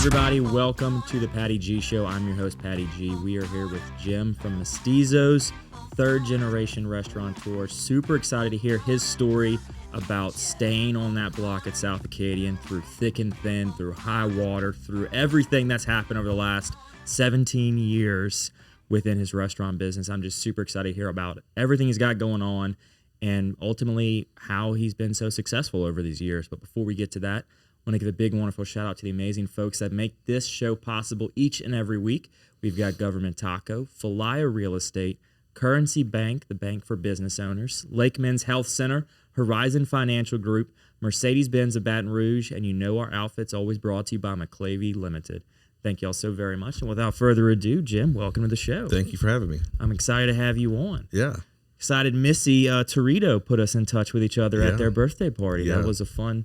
everybody. Welcome to the Patty G Show. I'm your host, Patty G. We are here with Jim from Mestizo's, third-generation restaurateur. Super excited to hear his story about staying on that block at South Acadian through thick and thin, through high water, through everything that's happened over the last 17 years within his restaurant business. I'm just super excited to hear about everything he's got going on and ultimately how he's been so successful over these years. But before we get to that, I want to give a big, wonderful shout out to the amazing folks that make this show possible each and every week. We've got Government Taco, Falaya Real Estate, Currency Bank, the bank for business owners, Lake Men's Health Center, Horizon Financial Group, Mercedes-Benz of Baton Rouge, and you know our outfit's always brought to you by McClavey Limited. Thank you all so very much. And without further ado, Jim, welcome to the show. Thank you for having me. I'm excited to have you on. Yeah. Excited Missy Torito put us in touch with each other at their birthday party. Yeah. That was a fun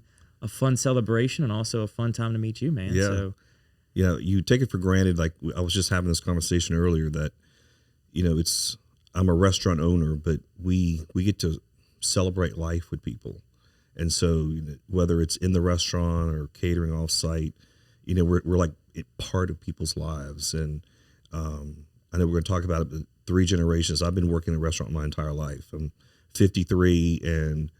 celebration and also a fun time to meet you, man. Yeah. So, yeah, you take it for granted. Like I was just having this conversation earlier that, I'm a restaurant owner, but we get to celebrate life with people. And so whether it's in the restaurant or catering off site, we're like part of people's lives. And I know we're going to talk about it, but 3 generations. I've been working in a restaurant my entire life. I'm 53 and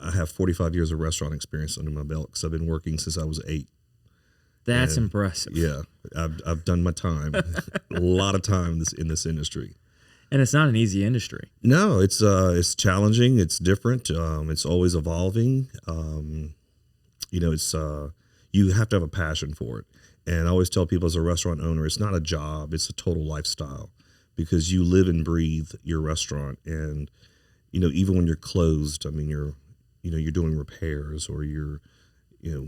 I have 45 years of restaurant experience under my belt because I've been working since I was 8. That's impressive. Yeah, I've done my time, a lot of time in this industry. And it's not an easy industry. No, it's challenging. It's different. It's always evolving. It's you have to have a passion for it. And I always tell people as a restaurant owner, it's not a job. It's a total lifestyle because you live and breathe your restaunt. And even when you're closed, I mean, you're doing repairs or you're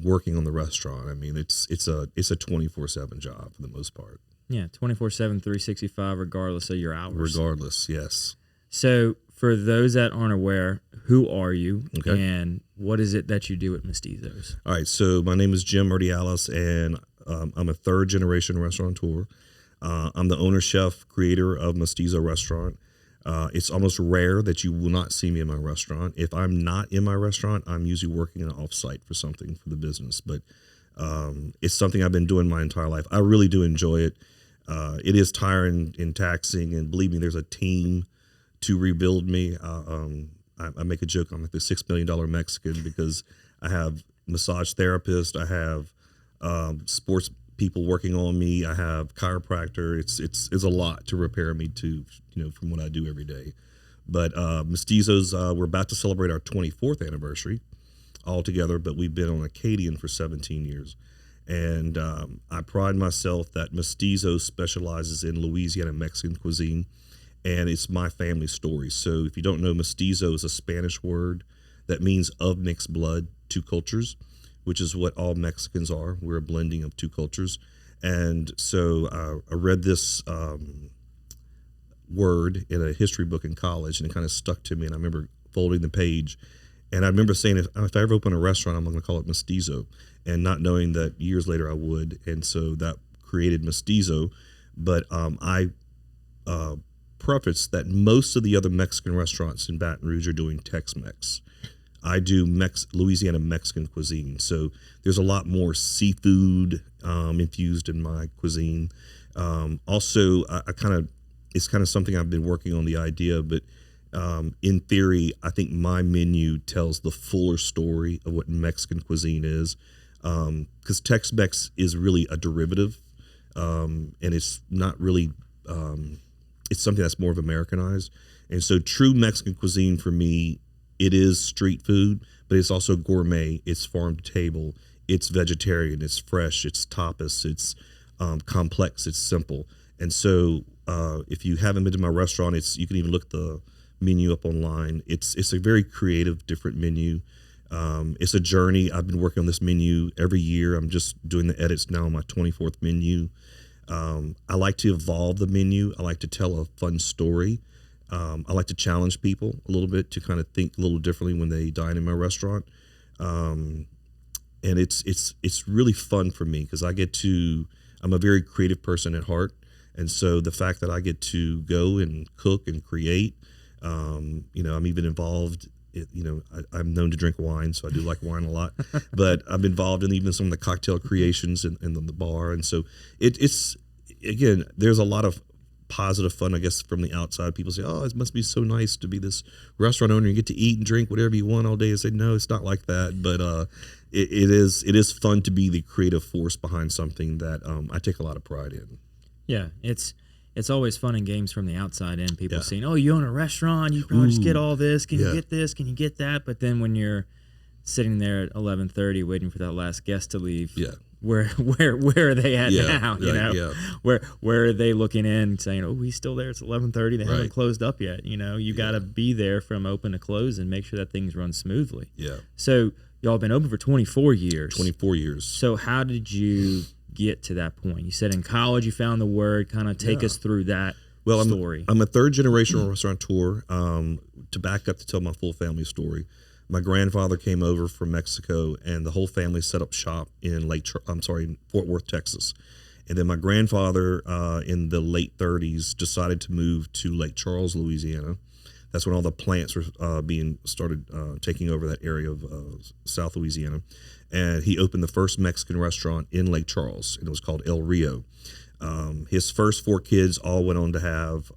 working on the restaurant. I mean, it's a 24/7 job for the most part. Yeah, 24/7, 365, regardless of your hours. Regardless, yes. So for those that aren't aware, who are you Okay. and what is it that you do at Mestizo's? All right, so my name is Jim Urdiales, and I'm a third-generation restaurateur. I'm the owner, chef, creator of Mestizo Restaurant. It's almost rare that you will not see me in my restaurant. If I'm not in my restaurant, I'm usually working an off-site for something for the business. But it's something I've been doing my entire life. I really do enjoy it. It is tiring and taxing, and believe me, there's a team to rebuild me. I make a joke, I'm like the $6 million Mexican because I have massage therapists, I have sports people working on me, I have chiropractor. It's a lot to repair me to from what I do every day. But Mestizo's, we're about to celebrate our 24th anniversary all together, but we've been on Acadian for 17 years. And I pride myself that Mestizo specializes in Louisiana-Mexican cuisine, and it's my family story. So if you don't know, Mestizo is a Spanish word that means of mixed blood, 2 cultures, which is what all Mexicans are. We're a blending of 2 cultures. And so I read this word in a history book in college, and it kind of stuck to me. And I remember folding the page, and I remember saying, if I ever open a restaurant, I'm going to call it Mestizo, and not knowing that years later I would. And so that created Mestizo. But I preface that most of the other Mexican restaurants in Baton Rouge are doing Tex-Mex. I do Louisiana-Mexican cuisine. So there's a lot more seafood infused in my cuisine. Also, it's kind of something I've been working on the idea, but in theory, I think my menu tells the fuller story of what Mexican cuisine is. Because Tex-Mex is really a derivative, and it's not really, it's something that's more of Americanized. And so true Mexican cuisine for me, it is street food, but it's also gourmet, it's farm to table, it's vegetarian, it's fresh, it's tapas, it's complex, it's simple. And so if you haven't been to my restaurant, you can even look the menu up online. It's a very creative, different menu. It's a journey. I've been working on this menu every year. I'm just doing the edits now on my 24th menu. I like to evolve the menu. I like to tell a fun story. I like to challenge people a little bit to kind of think a little differently when they dine in my restaurant. And it's really fun for me because I'm a very creative person at heart. And so the fact that I get to go and cook and create, I'm even involved I'm known to drink wine, so I do like wine a lot. But I'm involved in even some of the cocktail creations and the bar, and so it's again, there's a lot of positive fun, I guess, from the outside. People say, "Oh, it must be so nice to be this restaurant owner. You get to eat and drink whatever you want all day." I say, "No, it's not like that." But it is fun to be the creative force behind something that I take a lot of pride in. Yeah, it's always fun in games from the outside in. People saying, "Oh, you own a restaurant. You probably just get all this. Can you get this? Can you get that?" But then when you're sitting there at 11:30 waiting for that last guest to leave, where are they at now? Where are they looking in saying, "Oh, he's still there. It's 11:30. They haven't closed up yet." You got to be there from open to close and make sure that things run smoothly. Yeah. So y'all been open for 24 years. 24 years. So how did you get to that point? You said in college you found the word. Kind of take us through that story. I'm a third generation restaurateur. To back up to tell my full family story, my grandfather came over from Mexico, and the whole family set up shop in Fort Worth, Texas. And then my grandfather, in the late 30s, decided to move to Lake Charles, Louisiana. That's when all the plants were being started taking over that area of South Louisiana. And he opened the first Mexican restaurant in Lake Charles, and it was called El Rio. His first 4 kids all went on to have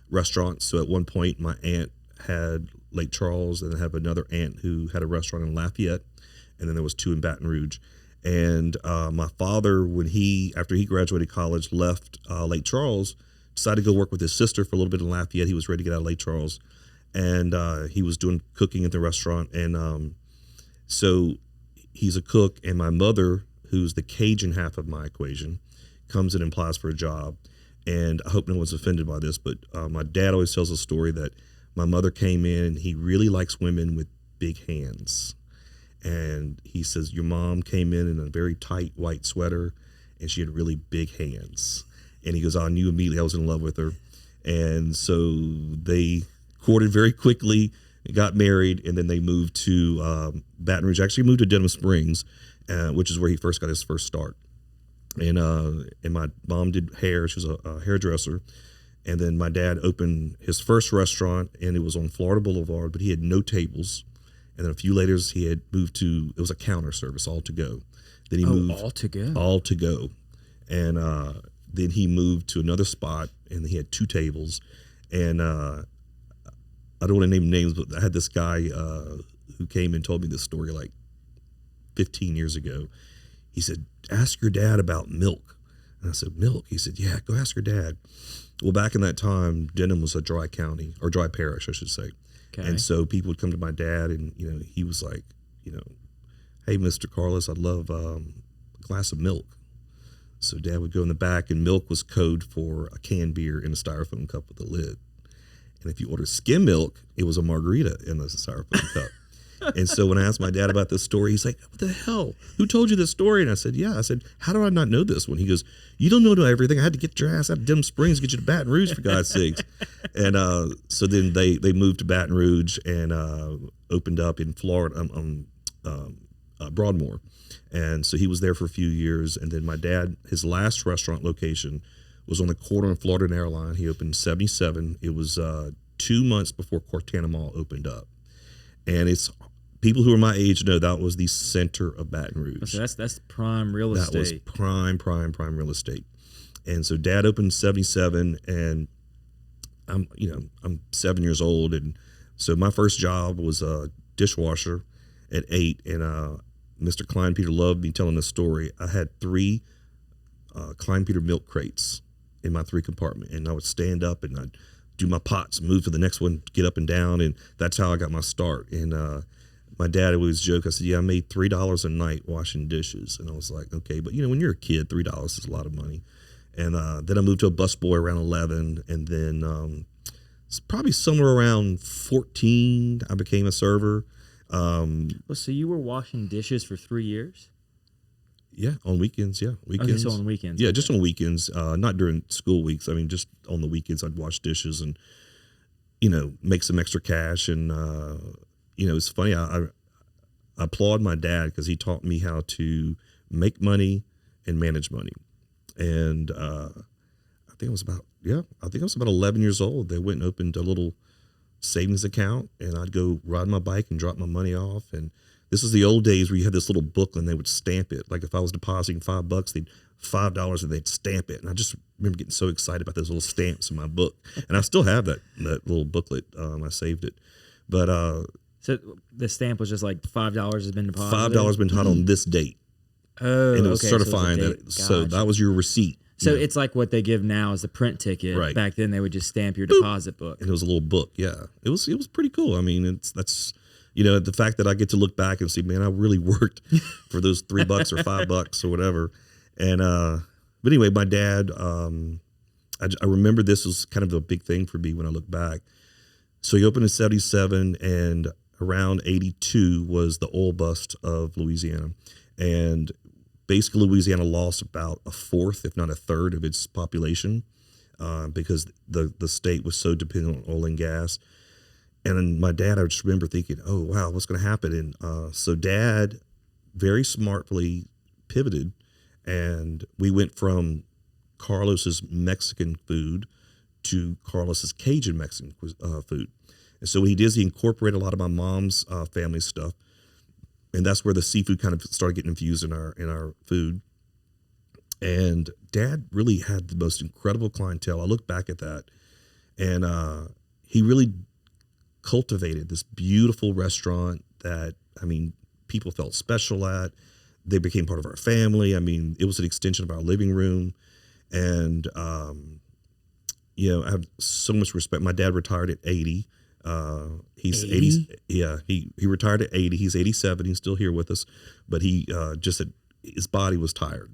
restaurants. So at one point, my aunt had Lake Charles, and I have another aunt who had a restaurant in Lafayette, and then there was 2 in Baton Rouge. And my father, after he graduated college, left Lake Charles, decided to go work with his sister for a little bit in Lafayette. He was ready to get out of Lake Charles, and he was doing cooking at the restaurant. And so he's a cook, and my mother, who's the Cajun half of my equation, comes in and applies for a job. And I hope no one's offended by this, but my dad always tells a story that my mother came in, and he really likes women with big hands. And he says, your mom came in a very tight white sweater, and she had really big hands. And he goes, I knew immediately I was in love with her. And so they courted very quickly, got married, and then they moved to Baton Rouge. Actually moved to Denham Springs, which is where he first got his first start. And my mom did hair. She was a hairdresser. And then my dad opened his first restaurant, and it was on Florida Boulevard, but he had no tables. And then a few later, he had moved to, it was a counter service, all to go. Then he moved all to go. All to go. And then he moved to another spot, and he had 2 tables. And I don't want to name names, but I had this guy who came and told me this story like 15 years ago. He said, ask your dad about milk. And I said, milk? He said, yeah, go ask your dad. Well, back in that time, Denham was a dry county, or dry parish, I should say. Okay. And so people would come to my dad, and, he was like, hey, Mr. Carlos, I'd love a glass of milk. So Dad would go in the back, and milk was code for a canned beer in a styrofoam cup with a lid. And if you ordered skim milk, it was a margarita in the styrofoam cup. And so when I asked my dad about this story, he's like, what the hell? Who told you this story? And I said, yeah. I said, how do I not know this one? He goes, you don't know everything. I had to get your ass out of Denham Springs, get you to Baton Rouge, for God's sakes. And so then they moved to Baton Rouge and opened up in Florida, Broadmoor. And so he was there for a few years. And then my dad, his last restaurant location was on the corner of Florida and Airline. He opened in 77. It was 2 months before Cortana Mall opened up. And it's people who are my age know that was the center of Baton Rouge. So that's prime real estate. That was prime real estate. And so Dad opened in 77, and I'm 7 years old. And so my first job was a dishwasher at 8. And Mr. Klein Peter loved me telling this story. I had 3 Klein Peter milk crates in my 3 compartment, and I would stand up and I'd do my pots, move to the next one, get up and down, and that's how I got my start. And my dad always joked, I said, yeah, I made $3 a night washing dishes. And I was like, okay, but when you're a kid, $3 is a lot of money. And then I moved to a busboy around 11, and then it's probably somewhere around 14, I became a server. So you were washing dishes for 3 years? Yeah, on weekends. Yeah, weekends. Okay, so on weekends. Yeah, just on weekends. Not during school weeks. I mean, just on the weekends, I'd wash dishes and make some extra cash. And it's funny. I applaud my dad because he taught me how to make money and manage money. And I think I was about 11 years old. They went and opened a little savings account, and I'd go ride my bike and drop my money off. And this is the old days where you had this little booklet and they would stamp it. Like if I was depositing $5, they'd $5 and they'd stamp it. And I just remember getting so excited about those little stamps in my book. And I still have that little booklet. I saved it. But so the stamp was just like $5 has been deposited? $5 been taught on this date. Oh, and it was okay, certifying so that. So that was your receipt. So it's like what they give now as a print ticket. Right. Back then they would just stamp your deposit book. And it was a little book. Yeah. It was pretty cool. I mean, that's the fact that I get to look back and see, man, I really worked for those $3 or $5 or whatever. And but anyway, my dad, I remember this was kind of a big thing for me when I look back. So he opened in 77, and around 82 was the oil bust of Louisiana. And basically Louisiana lost about a fourth, if not a third, of its population because the state was so dependent on oil and gas. And my dad, I just remember thinking, oh, wow, what's going to happen? And so Dad very smartly pivoted, and we went from Carlos's Mexican food to Carlos's Cajun Mexican food. And so what he did is he incorporated a lot of my mom's family stuff, and that's where the seafood kind of started getting infused in our food. And Dad really had the most incredible clientele. I look back at that, and he really cultivated this beautiful restaurant that, I mean, people felt special at. They became part of our family. I mean, it was an extension of our living room. And, I have so much respect. My dad retired at 80. He's 80. Yeah, he retired at 80. He's 87. He's still here with us, but he just said his body was tired.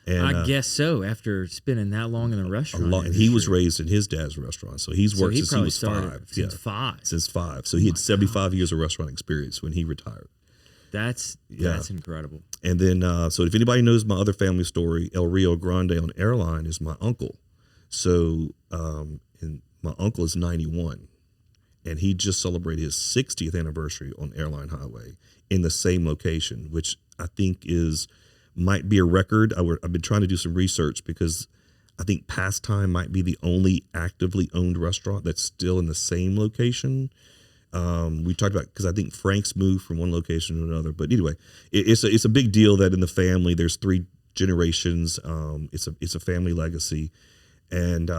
And I guess so. After spending that long in the restaurant, and he was raised in his dad's restaurant, so he's worked since he was 5. Since 5. Since 5. So he had 75 years of restaurant experience when he retired. That's incredible. And then, so if anybody knows my other family story, El Rio Grande on Airline is my uncle. So, and my uncle is 91. And he just celebrated his 60th anniversary on Airline Highway in the same location, which I think might be a record. I've been trying to do some research because I think Pastime might be the only actively owned restaurant that's still in the same location. We talked about, because I think Frank's moved from one location to another. But anyway, it's a big deal that in the family there's 3 generations. It's a family legacy, and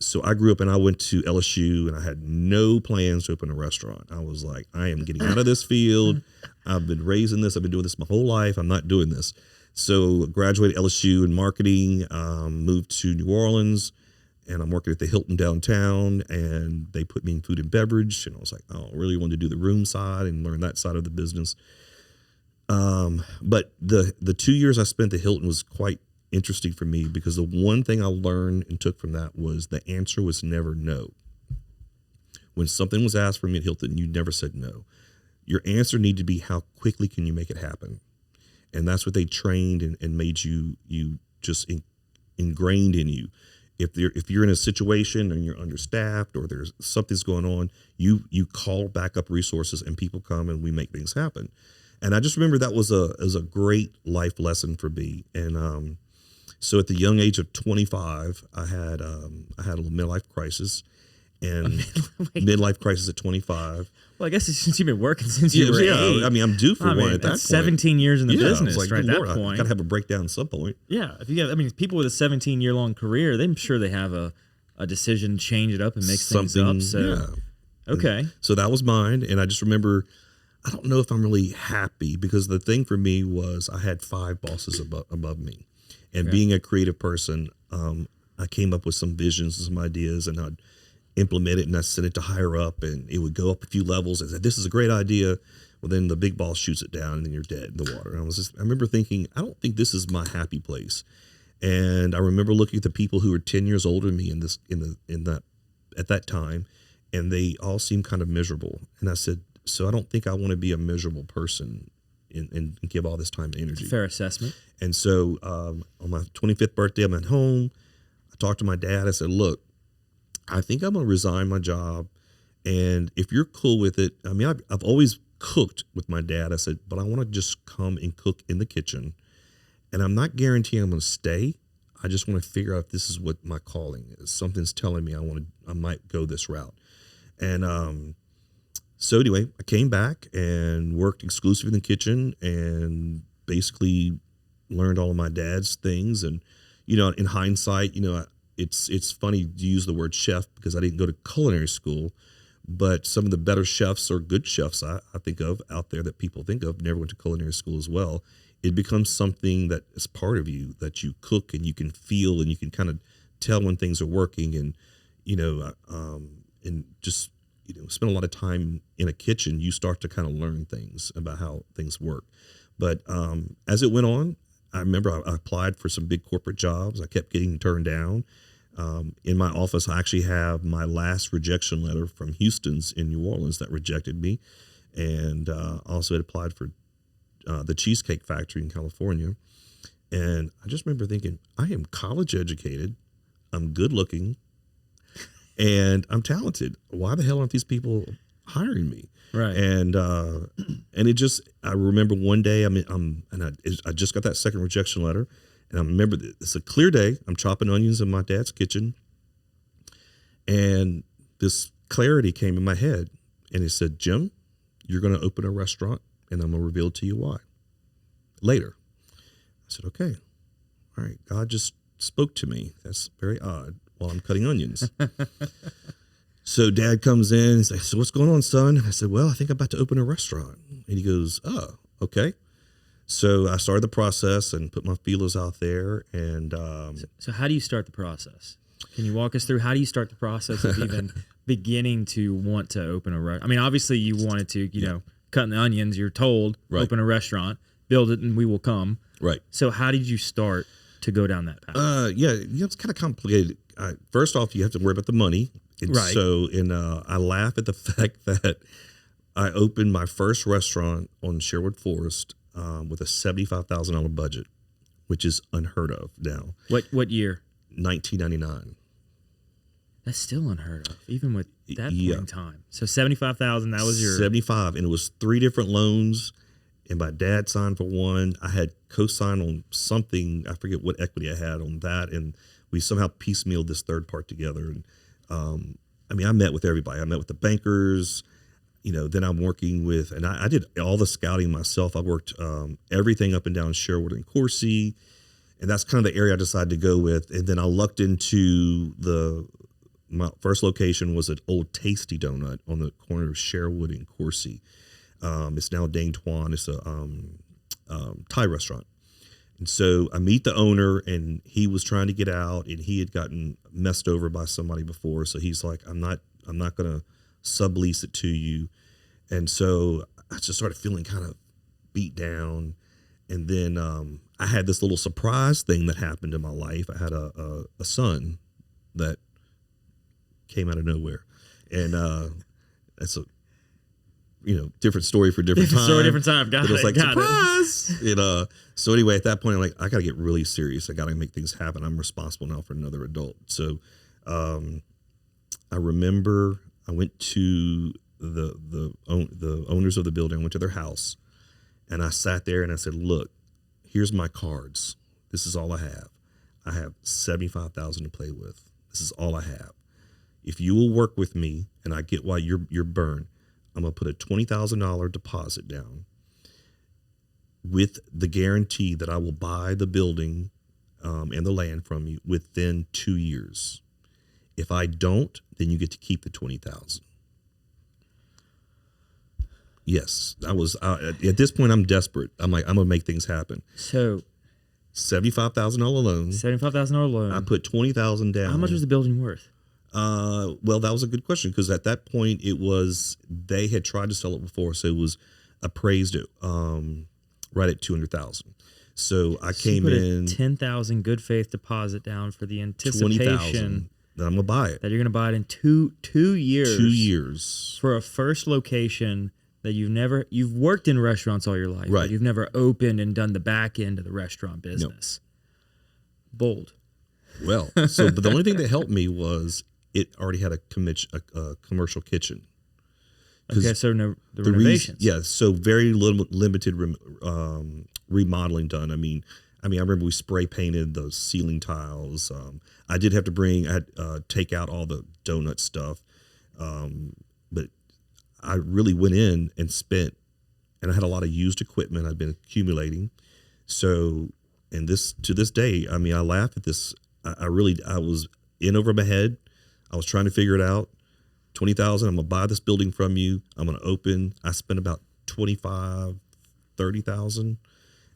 so I grew up and I went to LSU, and I had no plans to open a restaurant. I was like, I am getting out of this field. I've been raising this. I've been doing this my whole life. I'm not doing this. So graduated LSU in marketing, moved to New Orleans, and I'm working at the Hilton downtown, and they put me in food and beverage. And I was like, oh, I really wanted to do the room side and learn that side of the business. But the 2 years I spent at the Hilton was quite interesting for me, because the one thing I learned and took from that was the answer was never no. When something was asked from me at Hilton, you never said no. Your answer needed to be, how quickly can you make it happen? And that's what they trained and made you just ingrained in you. If you're in a situation and you're understaffed or there's something's going on, you call backup resources and people come and we make things happen. And I just remember that was a great life lesson for me. And so at the young age of 25, I had a midlife crisis, and midlife crisis at 25. Well, I guess since you've been working since you were 8. I mean, I'm due for one at that point. 17 years in the business, like, right? At that Lord, point, I got to have a breakdown at some point. Yeah, people with a 17-year-long career, I'm sure they have a decision, change it up, and mix things up. So, yeah. Okay. And so that was mine, and I just remember, I don't know if I'm really happy, because the thing for me was I had 5 bosses above me, and being a creative person, I came up with some visions and some ideas, and I'd implement it, and I sent it to higher up, and it would go up a few levels and say, this is a great idea. Well, then the big boss shoots it down, and then you're dead in the water. And I remember thinking, I don't think this is my happy place. And I remember looking at the people who were 10 years older than me at that time, and they all seemed kind of miserable. And I said, so I don't think I want to be a miserable person and give all this time and energy. Fair assessment. And so on my 25th birthday, I'm at home. I talked to my dad. I said, look, I think I'm going to resign my job. And if you're cool with it, I mean, I've always cooked with my dad. I said, but I want to just come and cook in the kitchen. And I'm not guaranteeing I'm going to stay. I just want to figure out if this is what my calling is. Something's telling me I might go this route. And so anyway, I came back and worked exclusively in the kitchen and basically learned all of my dad's things. And, you know, in hindsight, you know, it's funny to use the word chef because I didn't go to culinary school, but some of the better chefs or good chefs I think of out there that people think of never went to culinary school as well. It becomes something that is part of you, that you cook and you can feel and you can kind of tell when things are working. And, you know, and just, you know, spend a lot of time in a kitchen, you start to kind of learn things about how things work. But as it went on, I remember I applied for some big corporate jobs. I kept getting turned down. In my office, I actually have my last rejection letter from Houston's in New Orleans that rejected me. And also had applied for the Cheesecake Factory in California. And I just remember thinking, I am college educated. I'm good looking. And I'm talented. Why the hell aren't these people hiring me? Right. And it just, I remember one day I just got that second rejection letter, and I remember it's a clear day. I'm chopping onions in my dad's kitchen, and this clarity came in my head, and it said, Jim, you're going to open a restaurant, and I'm going to reveal to you why later. I said, okay, all right. God just spoke to me. That's very odd while I'm cutting onions. So Dad comes in and says, so what's going on, son? I said, well, I think I'm about to open a restaurant. And he goes, oh, okay. So I started the process and put my feelers out there. And so how do you start the process? Can you walk us through how do you start the process of even beginning to want to open a restaurant? I mean, obviously you wanted to, you know, cutting the onions, you're told, right, open a restaurant, build it, and we will come. Right. So how did you start to go down that path? Yeah, you know, it's kind of complicated. First off, you have to worry about the money. And right. So, I laugh at the fact that I opened my first restaurant on Sherwood Forest with a $75,000 budget, which is unheard of now. What year? 1999. That's still unheard of, even with that point in time. So $75,000, that was your 75, and it was 3 different loans. And my dad signed for one. I had co-signed on something. I forget what equity I had on that. And we somehow piecemealed this third part together. And I mean, I met with everybody. I met with the bankers. You know, then I'm working with, and I did all the scouting myself. I worked everything up and down Sherwood and Coursey. And that's kind of the area I decided to go with. And then I lucked into my first location was an Old Tasty Donut on the corner of Sherwood and Coursey. It's now Dang Tuan. It's a Thai restaurant. And so I meet the owner, and he was trying to get out, and he had gotten messed over by somebody before. So he's like, I'm not going to sublease it to you. And so I just started feeling kind of beat down. And then I had this little surprise thing that happened in my life. I had a son that came out of nowhere. And that's a, you know, different story for different time. Story, different time. Got it. It was like, got surprise! It. So anyway, at that point, I'm like, I got to get really serious. I got to make things happen. I'm responsible now for another adult. So I remember I went to the owners of the building. I went to their house, and I sat there and I said, look, here's my cards. This is all I have. I have $75,000 to play with. This is all I have. If you will work with me and I get why you're burned, I'm going to put a $20,000 deposit down with the guarantee that I will buy the building and the land from you within 2 years. If I don't, then you get to keep the $20,000. Yes, I was at this point. I'm desperate. I'm like, I'm gonna make things happen. So, $75,000 loan. $75,000 loan. I put $20,000 down. How much was the building worth? Well, that was a good question because at that point they had tried to sell it before, so it was appraised at right at $200,000. So I came in $10,000 good faith deposit down for the anticipation that I'm gonna buy it. That you're gonna buy it in two years. 2 years for a first location that you've worked in restaurants all your life, right? But you've never opened and done the back end of the restaurant business. Nope. Bold. Well, but the only thing that helped me was it already had a commercial kitchen. Okay, so the renovations. So very limited remodeling done. I mean, I remember we spray painted those ceiling tiles. I did have to take out all the donut stuff. But I really went in and spent, and I had a lot of used equipment I'd been accumulating. So, and to this day, I mean, I laugh at this. I was in over my head. I was trying to figure it out. 20,000. I'm gonna buy this building from you. I'm gonna open. I spent about 25, 30,000,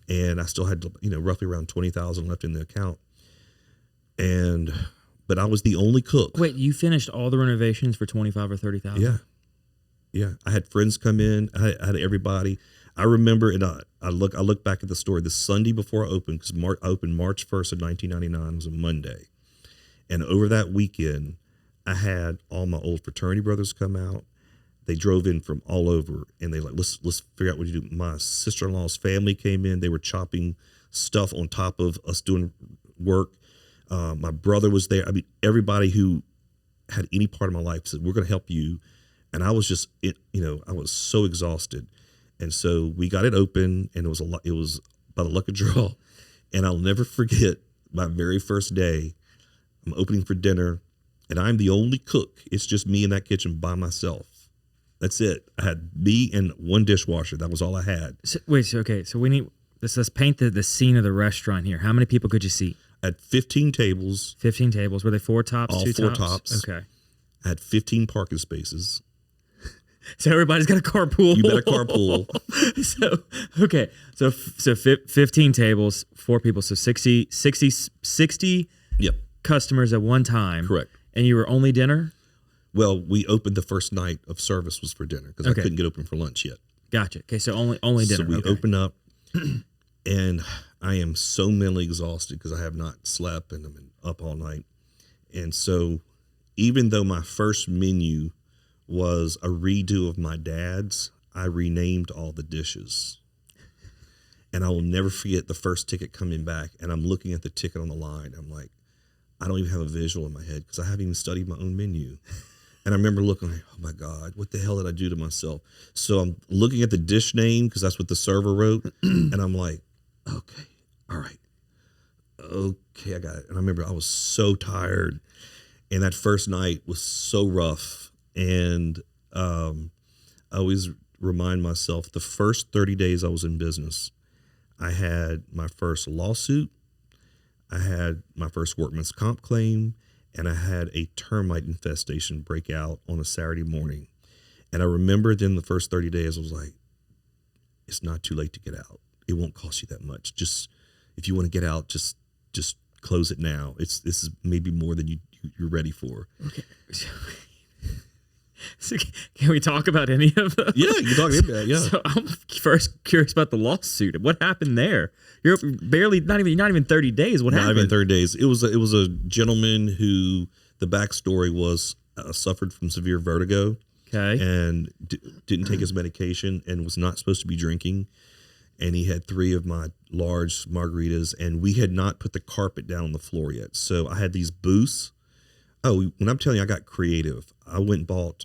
and I still had, roughly around 20,000 left in the account. But I was the only cook. Wait, you finished all the renovations for 25 or 30,000? Yeah. I had friends come in. I had everybody. I remember, and I look back at the story. The Sunday before I opened, because I opened March 1st of 1999. It was a Monday, and over that weekend, I had all my old fraternity brothers come out. They drove in from all over, and they let's figure out what you do. My sister-in-law's family came in. They were chopping stuff on top of us doing work. My brother was there. I mean, everybody who had any part of my life said, "We're going to help you." And I was just, I was so exhausted. And so we got it open, and it was by the luck of draw. And I'll never forget my very first day. I'm opening for dinner, and I'm the only cook. It's just me in that kitchen by myself. That's it. I had me and one dishwasher. That was all I had. So we need, let's paint the scene of the restaurant here. How many people could you seat? I had 15 tables. 15 tables. Were they 4 tops, all 2 4 tops? tops. Okay. I had 15 parking spaces. So everybody's got a carpool. You better carpool. So 15 tables, 4 people. So 60 Yep. customers at one time. Correct. And you were only dinner? Well, we opened the first night of service was for dinner because I couldn't get open for lunch yet. Gotcha. Okay, so only dinner. So we opened up, and I am so mentally exhausted because I have not slept and I've been up all night. And so even though my first menu was a redo of my dad's, I renamed all the dishes. And I will never forget the first ticket coming back, and I'm looking at the ticket on the line. I'm like, I don't even have a visual in my head because I haven't even studied my own menu. And I remember looking like, oh my God, what the hell did I do to myself? So I'm looking at the dish name because that's what the server wrote. And I'm like, okay, all right. Okay, I got it. And I remember I was so tired. And that first night was so rough. And I always remind myself the first 30 days I was in business, I had my first lawsuit. I had my first workman's comp claim, and I had a termite infestation break out on a Saturday morning. And I remember then the first 30 days, I was like, it's not too late to get out. It won't cost you that much. Just, if you want to get out, just close it now. This is maybe more than you're ready for. Okay. So can we talk about any of those? Yeah, you can talk about that. Yeah. So I'm first curious about the lawsuit. What happened there? You're barely not even 30 days. What happened? Not even 30 days. It was a gentleman who the backstory was suffered from severe vertigo. Okay. And didn't take his medication and was not supposed to be drinking. And he had 3 of my large margaritas, and we had not put the carpet down on the floor yet. So I had these booths. Oh, when I'm telling you, I got creative. I went and bought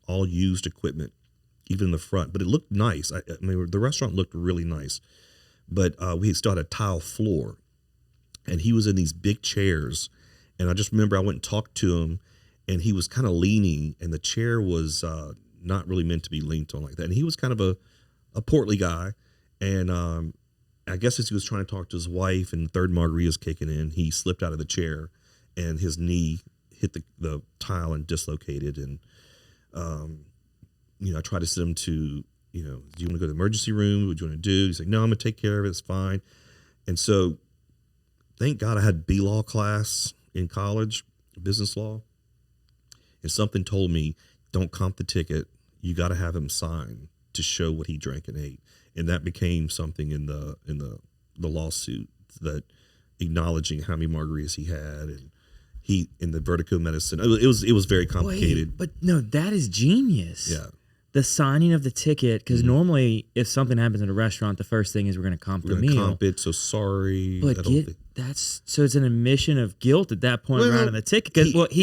all used equipment, even in the front. But it looked nice. I mean, the restaurant looked really nice. But we still had a tile floor. And he was in these big chairs. And I just remember I went and talked to him, and he was kind of leaning, and the chair was not really meant to be leaned on like that. And he was kind of a portly guy. And I guess as he was trying to talk to his wife and the third margarita's kicking in, he slipped out of the chair, and his knee hit the tile and dislocated. And, I tried to send him to, do you want to go to the emergency room? What do you want to do? He's like, no, I'm going to take care of it. It's fine. And so thank God I had B-law class in college, business law. And something told me, don't comp the ticket. You got to have him sign to show what he drank and ate. And that became something in the lawsuit, that acknowledging how many margaritas he had, and he in the vertigo medicine. It was very complicated. Wait, but no, that is genius. Yeah. The signing of the ticket, because normally if something happens in a restaurant, the first thing is we're going to comp the meal. Comp it, so sorry. But so it's an admission of guilt at that point around in the ticket. Because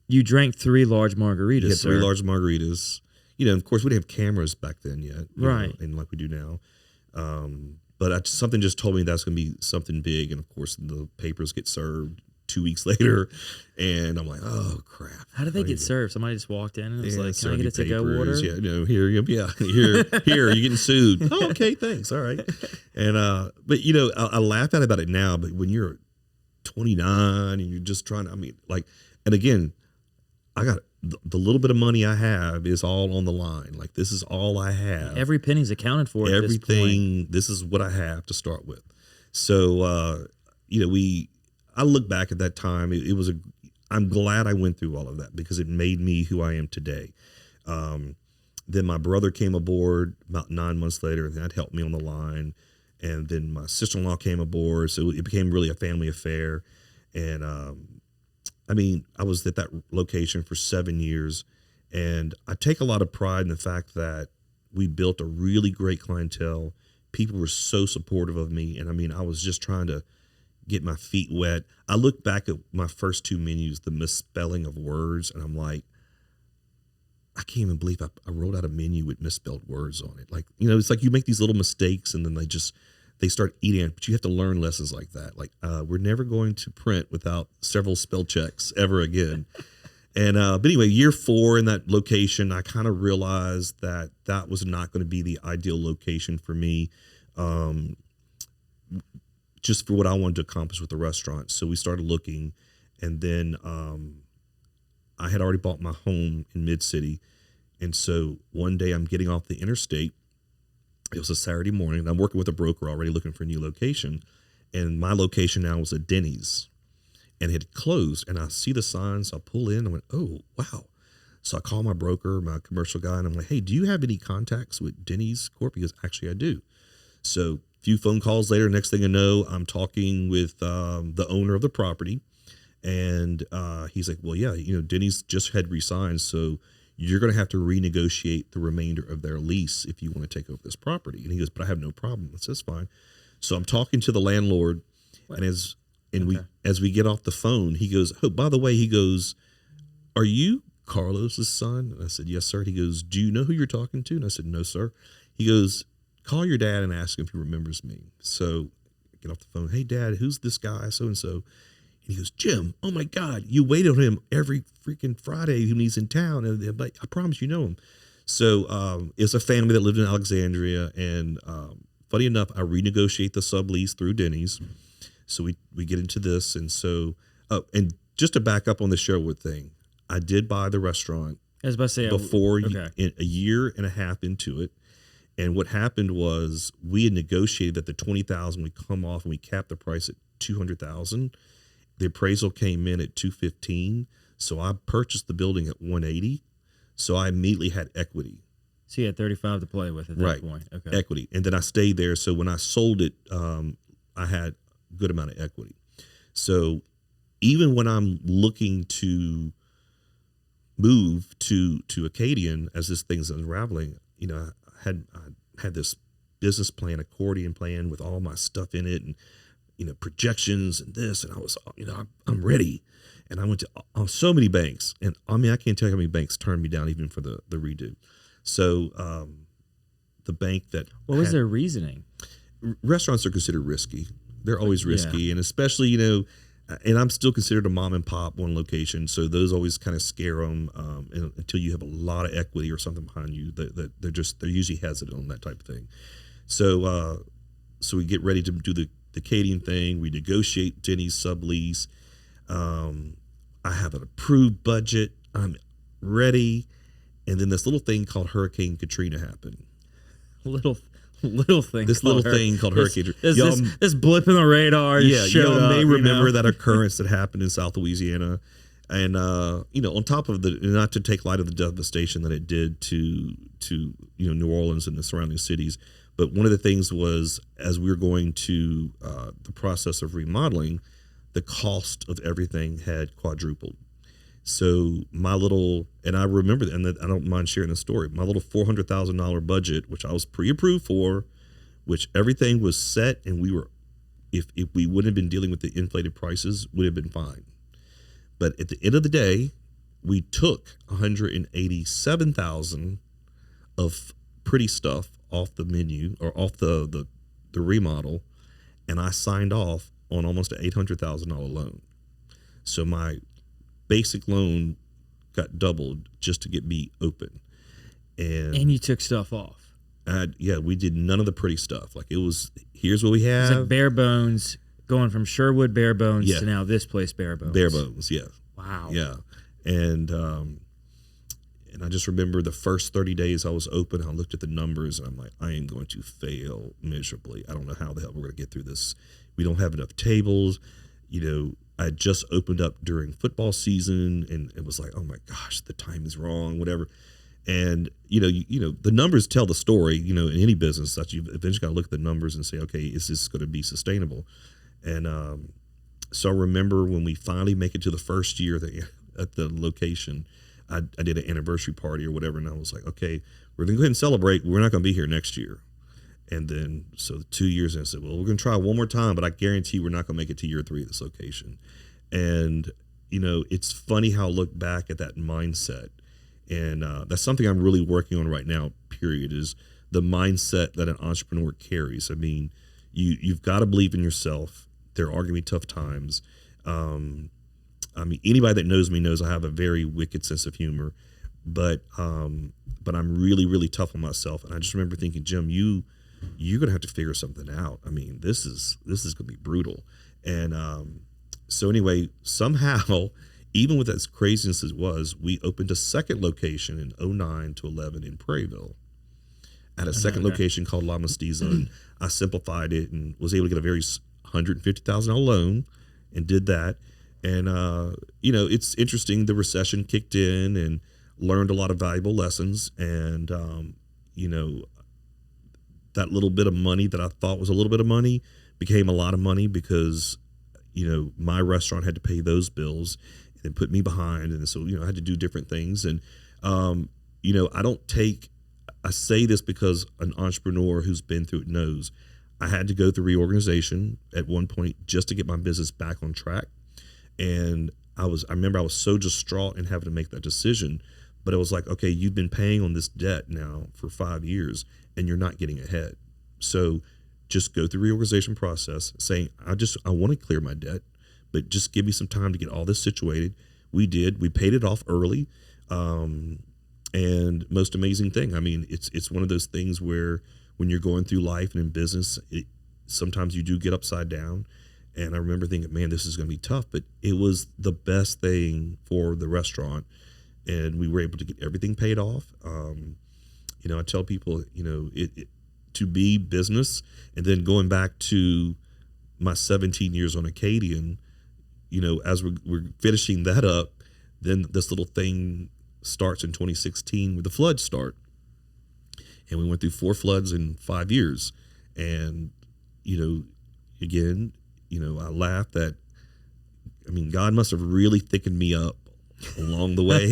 you drank 3 large margaritas. He had 3 large margaritas. Of course, we didn't have cameras back then yet, right? And like we do now. But something just told me that's going to be something big, and of course, the papers get served 2 weeks later, and I'm like, oh crap. How did they get served? Somebody just walked in and was like, "Can I get a to-go papers. order?" Yeah, here, you're getting sued. Oh, okay, thanks. All right. And but I laugh about it now, but when you're 29 and you're just trying to, and again, I got the little bit of money I have is all on the line. Like, this is all I have. Every penny's accounted for. Everything. This is what I have to start with. So, I look back at that time. I'm glad I went through all of that because it made me who I am today. Then my brother came aboard about 9 months later, and that helped me on the line. And then my sister-in-law came aboard, so it became really a family affair. And I was at that location for 7 years, and I take a lot of pride in the fact that we built a really great clientele. People were so supportive of me, and I was just trying to get my feet wet. I look back at my first 2 menus, the misspelling of words, and I'm like, I can't even believe I rolled out a menu with misspelled words on it. Like, it's like you make these little mistakes, and then they start eating it, but you have to learn lessons like that. Like, we're never going to print without several spell checks ever again. And but anyway, year 4 in that location, I kind of realized that was not going to be the ideal location for me, just for what I wanted to accomplish with the restaurant. So we started looking, and then I had already bought my home in Mid-City. And so one day I'm getting off the interstate. It was a Saturday morning, and I'm working with a broker already looking for a new location. And my location now was a Denny's, and it had closed. And I see the signs. I pull in. I went, oh, wow. So I call my broker, my commercial guy, and I'm like, hey, do you have any contacts with Denny's Corp? Because actually I do. So a few phone calls later, next thing I know, I'm talking with the owner of the property. And he's like, well, yeah, Denny's just had resigned, so you're going to have to renegotiate the remainder of their lease if you want to take over this property. And he goes, but I have no problem. I said, that's fine. So I'm talking to the landlord, and as we get off the phone, he goes, oh, by the way, he goes, are you Carlos's son? And I said, yes, sir. He goes, do you know who you're talking to? And I said, no, sir. He goes, call your dad and ask him if he remembers me. So I get off the phone. Hey, Dad, who's this guy? So-and-so. And he goes, Jim, oh my God, you wait on him every freaking Friday when he's in town. And like, I promise you know him. So it's a family that lived in Alexandria. And funny enough, I renegotiate the sublease through Denny's. So we get into this. And so, and just to back up on the Sherwood thing, I did buy the restaurant before a year and a half into it. And what happened was we had negotiated that the $20,000 would come off, and we capped the price at $200,000. The appraisal came in at $215,000. So I purchased the building at $180,000. So I immediately had equity. So you had $35,000 to play with at that point. Okay. Equity. And then I stayed there. So when I sold it, I had a good amount of equity. So even when I'm looking to move to Acadian as this thing's unraveling, I had this business plan, accordion plan with all my stuff in it, and projections and this, and I was, I'm ready. And I went to so many banks, and I can't tell you how many banks turned me down even for the redo. So the bank that what was their reasoning? Restaurants are considered risky. They're always risky, and especially and I'm still considered a mom and pop one location, so those always kind of scare them until you have a lot of equity or something behind you. That they're usually hesitant on that type of thing. So so we get ready to do the Acadian thing. We negotiate Denny's sublease. I have an approved budget. I'm ready, and then this little thing called Hurricane Katrina happened. Little thing. This little thing called Hurricane. This blip in the radar. Yeah, y'all may remember that occurrence that happened in South Louisiana, and on top of not to take light of the devastation that it did to New Orleans and the surrounding cities, but one of the things was as we were going to the process of remodeling, the cost of everything had quadrupled. So and I remember that, and I don't mind sharing the story, my little $400,000 budget, which I was pre-approved for, which everything was set, and we were, if we wouldn't have been dealing with the inflated prices, would have been fine. But at the end of the day, we took $187,000 of pretty stuff off the menu or off the remodel, and I signed off on almost an $800,000 loan. So my basic loan got doubled just to get me open. And you took stuff off. Yeah, we did none of the pretty stuff. Like, it was, here's what we It's have. like bare bones, going from Sherwood bare bones Yeah. to now this place bare bones. Bare bones, yeah. Wow. Yeah. And I just remember the first 30 days I was open, I looked at the numbers and I'm like, I am going to fail miserably. I don't know how the hell we're going to get through this. We don't have enough tables. You know, I just opened up during football season and it was like, oh my gosh, the time is wrong, whatever. And, you know, the numbers tell the story, you know, in any business that you eventually got to look at the numbers and say, okay, is this going to be sustainable? And so I remember when we finally make it to the first year at the location, I did an anniversary party or whatever. And I was like, okay, we're going to go ahead and celebrate. We're not going to be here next year. And then, so 2 years in, I said, well, we're going to try one more time, but I guarantee we're not going to make it to year 3 at this location. And, you know, it's funny how I look back at that mindset. And that's something I'm really working on right now, period, is the mindset that an entrepreneur carries. I mean, you've got to believe in yourself. There are going to be tough times. I mean, anybody that knows me knows I have a very wicked sense of humor, but I'm really, really tough on myself. And I just remember thinking, Jim, you're going to have to figure something out. I mean, this is going to be brutal. And so anyway, somehow, even with as craziness as it was, we opened a second location in 2009 to 11 in Prairieville at a second location called La Mestizo. And I simplified it and was able to get a very $150,000 loan and did that. And, you know, it's interesting. The recession kicked in and learned a lot of valuable lessons. And, you know, that little bit of money that I thought was a little bit of money became a lot of money because, you know, my restaurant had to pay those bills and put me behind. And so, you know, I had to do different things. And, you know, I say this because an entrepreneur who's been through it knows I had to go through reorganization at one point just to get my business back on track. And I remember I was so distraught in having to make that decision, but it was like, okay, you've been paying on this debt now for 5 years and you're not getting ahead. So just go through the reorganization process saying, I want to clear my debt, but just give me some time to get all this situated. We did. We paid it off early. And most amazing thing, I mean, it's one of those things where when you're going through life and in business, sometimes you do get upside down. And I remember thinking, man, this is going to be tough, but it was the best thing for the restaurant. And we were able to get everything paid off. You know, I tell people, you know, to be business, and then going back to my 17 years on Acadian, you know, as we're finishing that up, then this little thing starts in 2016 with the floods start. And we went through 4 floods in 5 years. And, you know, again, you know, I laugh that, I mean, God must have really thickened me up along the way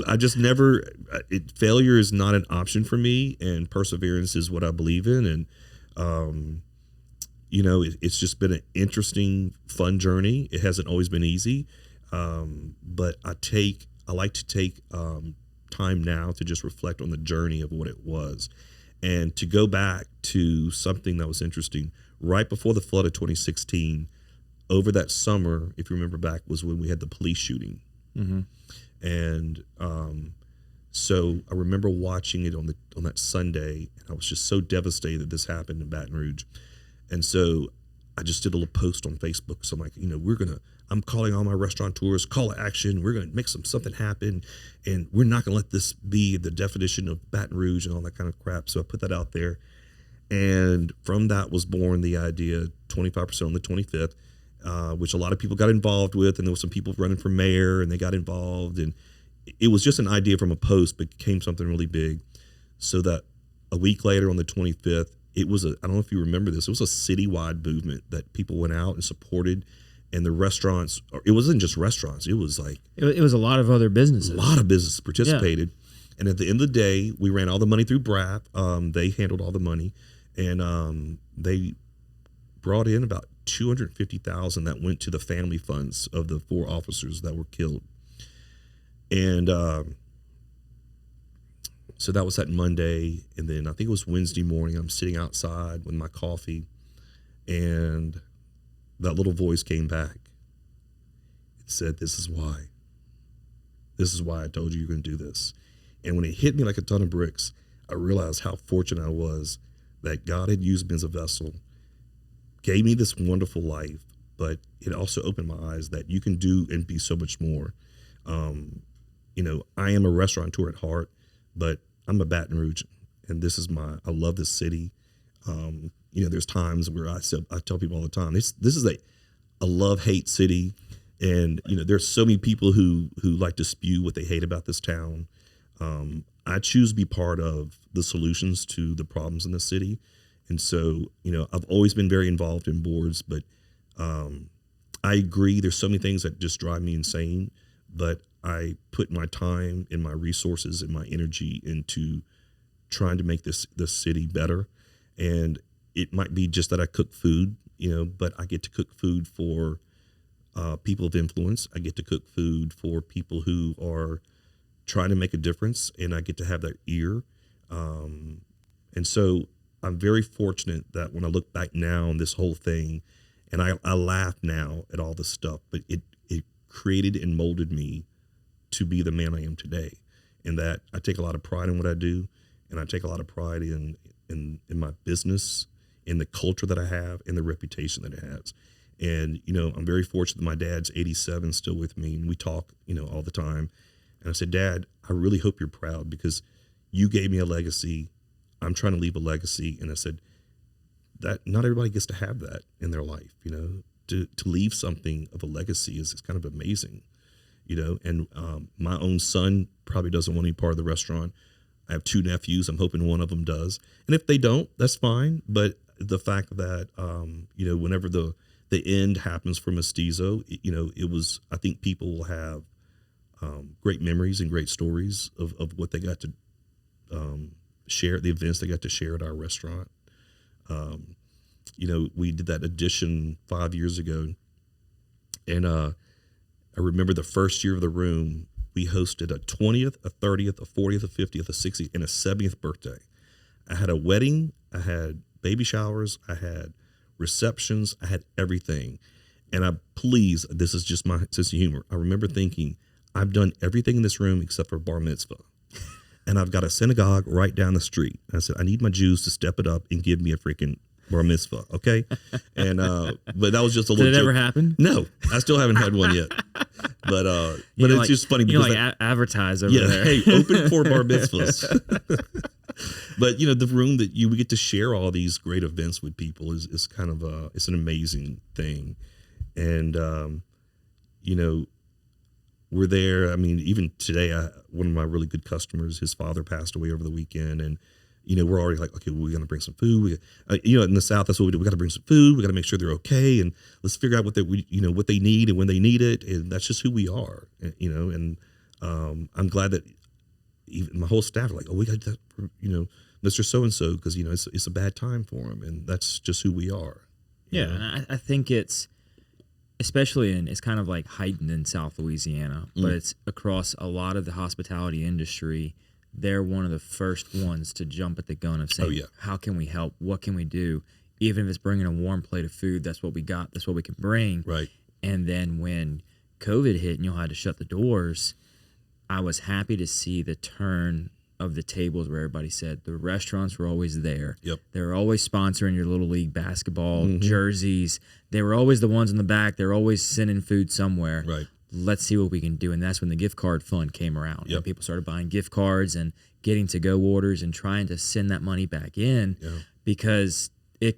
I just never, failure is not an option for me, and perseverance is what I believe in. And, you know, it's just been an interesting, fun journey. It hasn't always been easy. But I like to take time now to just reflect on the journey of what it was. And to go back to something that was interesting, right before the flood of 2016, over that summer, if you remember back, was when we had the police shooting. Mm-hmm. And so I remember watching it on that Sunday, and I was just so devastated that this happened in Baton Rouge. And so I just did a little post on Facebook. So I'm like, you know, I'm calling all my restaurateurs, call to action. We're going to make something happen, and we're not going to let this be the definition of Baton Rouge and all that kind of crap. So I put that out there. And from that was born the idea, 25% on the 25th, which a lot of people got involved with. And there were some people running for mayor, and they got involved. And it was just an idea from a post, but became something really big. So that a week later on the 25th, it was I don't know if you remember this, it was a citywide movement that people went out and supported. And the restaurants, it wasn't just restaurants, it was like... It was a lot of other businesses. A lot of businesses participated. Yeah. And at the end of the day, we ran all the money through BRAP. They handled all the money. And they brought in about $250,000 that went to the family funds of the 4 officers that were killed. And so that was that Monday. And then I think it was Wednesday morning, I'm sitting outside with my coffee, and that little voice came back. said, this is why. This is why I told you you're going to do this. And when it hit me like a ton of bricks, I realized how fortunate I was that God had used me as a vessel, gave me this wonderful life, but it also opened my eyes that you can do and be so much more. I am a restaurateur at heart, but I'm a Baton Rouge, and this is I love this city. There's times where I tell people all the time, this is a love-hate city. And, there's so many people who like to spew what they hate about this town. I choose to be part of the solutions to the problems in the city. And so, I've always been very involved in boards, but I agree there's so many things that just drive me insane, but I put my time and my resources and my energy into trying to make this city better. And it might be just that I cook food, but I get to cook food for people of influence. I get to cook food for people who are trying to make a difference, and I get to have that ear. And so I'm very fortunate that when I look back now on this whole thing, and I laugh now at all this stuff, but it created and molded me to be the man I am today. And that I take a lot of pride in what I do, and I take a lot of pride in my business, in the culture that I have, and the reputation that it has. And, I'm very fortunate that my dad's 87, still with me, and we talk, all the time. And I said, Dad, I really hope you're proud because you gave me a legacy. I'm trying to leave a legacy. And I said, that not everybody gets to have that in their life, to leave something of a legacy is kind of amazing, and my own son probably doesn't want any part of the restaurant. I have 2 nephews. I'm hoping one of them does. And if they don't, that's fine. But the fact that, whenever the end happens for Mestizo, I think people will have great memories and great stories of what they got to share, the events they got to share at our restaurant. We did that addition 5 years ago, and I remember the first year of the room, we hosted a 20th, a 30th, a 40th, a 50th, a 60th, and a 70th birthday. I had a wedding, I had baby showers, I had receptions, I had everything. And this is just my sense of humor. I remember thinking, I've done everything in this room except for bar mitzvah. And I've got a synagogue right down the street. And I said, I need my Jews to step it up and give me a freaking bar mitzvah, okay? And but that was just a little. Did it joke. ever happen? No, I still haven't had one yet. But it's just funny because advertise over there. Hey, open for bar mitzvahs. But the room that we get to share all these great events with people is kind of it's an amazing thing, and we're there. I mean, even today, one of my really good customers, his father passed away over the weekend, and we're already like, okay, we're gonna bring some food. In the South, that's what we do. We got to bring some food. We got to make sure they're okay, and let's figure out what they need and when they need it, and that's just who we are. And I'm glad that even my whole staff are like, oh, we got that for, Mr. So-and-so, because, it's a bad time for him. And that's just who we are. Yeah. And I think it's, especially it's kind of like heightened in South Louisiana, but it's across a lot of the hospitality industry. They're one of the first ones to jump at the gun of saying, how can we help? What can we do? Even if it's bringing a warm plate of food, that's what we got. That's what we can bring. Right. And then when COVID hit and you had to shut the doors, I was happy to see the turn of the tables where everybody said the restaurants were always there. Yep. They were always sponsoring your little league basketball jerseys. They were always the ones in the back. They're always sending food somewhere. Right. Let's see what we can do. And that's when the gift card fund came around. Yep. And people started buying gift cards and getting to-go orders and trying to send that money back in because it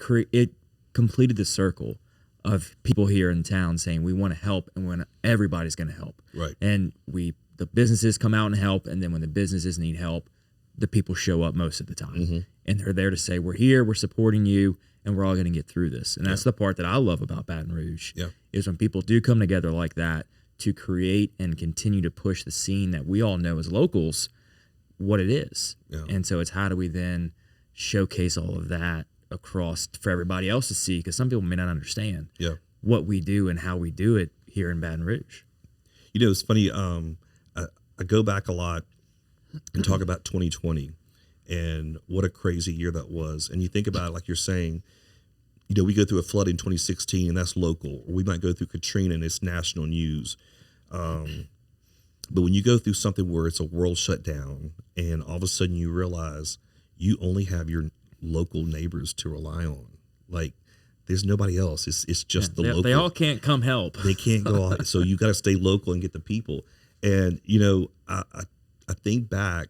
completed the circle of people here in town saying we want to help and everybody's going to help. Right. And the businesses come out and help, and then when the businesses need help, the people show up most of the time. And they're there to say, we're here, we're supporting you, and we're all going to get through this. And that's the part that I love about Baton Rouge, is when people do come together like that to create and continue to push the scene that we all know as locals what it is. And so it's how do we then showcase all of that across for everybody else to see, because some people may not understand what we do and how we do it here in Baton Rouge. It's funny, I go back a lot and talk about 2020 and what a crazy year that was. And you think about it, like you're saying, we go through a flood in 2016 and that's local, or we might go through Katrina and it's national news. But when you go through something where it's a world shutdown and all of a sudden you realize you only have your local neighbors to rely on, like there's nobody else. It's just the local. They all can't come help. They can't go out. So you got to stay local and get the people. And, you know, I think back,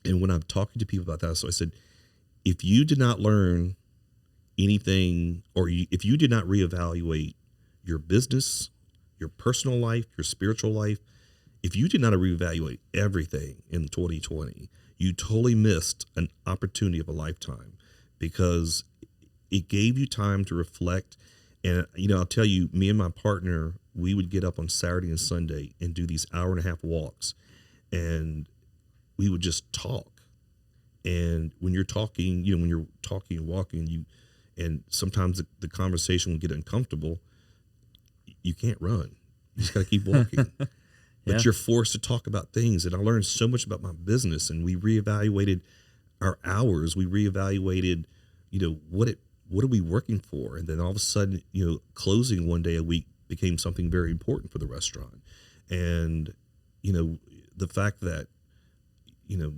and when I'm talking to people about that, so I said, if you did not learn anything, or if you did not reevaluate your business, your personal life, your spiritual life, if you did not reevaluate everything in 2020, you totally missed an opportunity of a lifetime, because it gave you time to reflect. And, you know, I'll tell you, me and my partner, we would get up on Saturday and Sunday and do these 1.5 hour walks, and we would just talk. And when you're talking, you know, when you're talking and walking, and sometimes the conversation will get uncomfortable. You can't run. You just got to keep walking. But you're forced to talk about things. And I learned so much about my business, and we reevaluated our hours. We reevaluated, you know, what are we working for? And then all of a sudden, you know, closing one day a week became something very important for the restaurant. And, you know, the fact that, you know,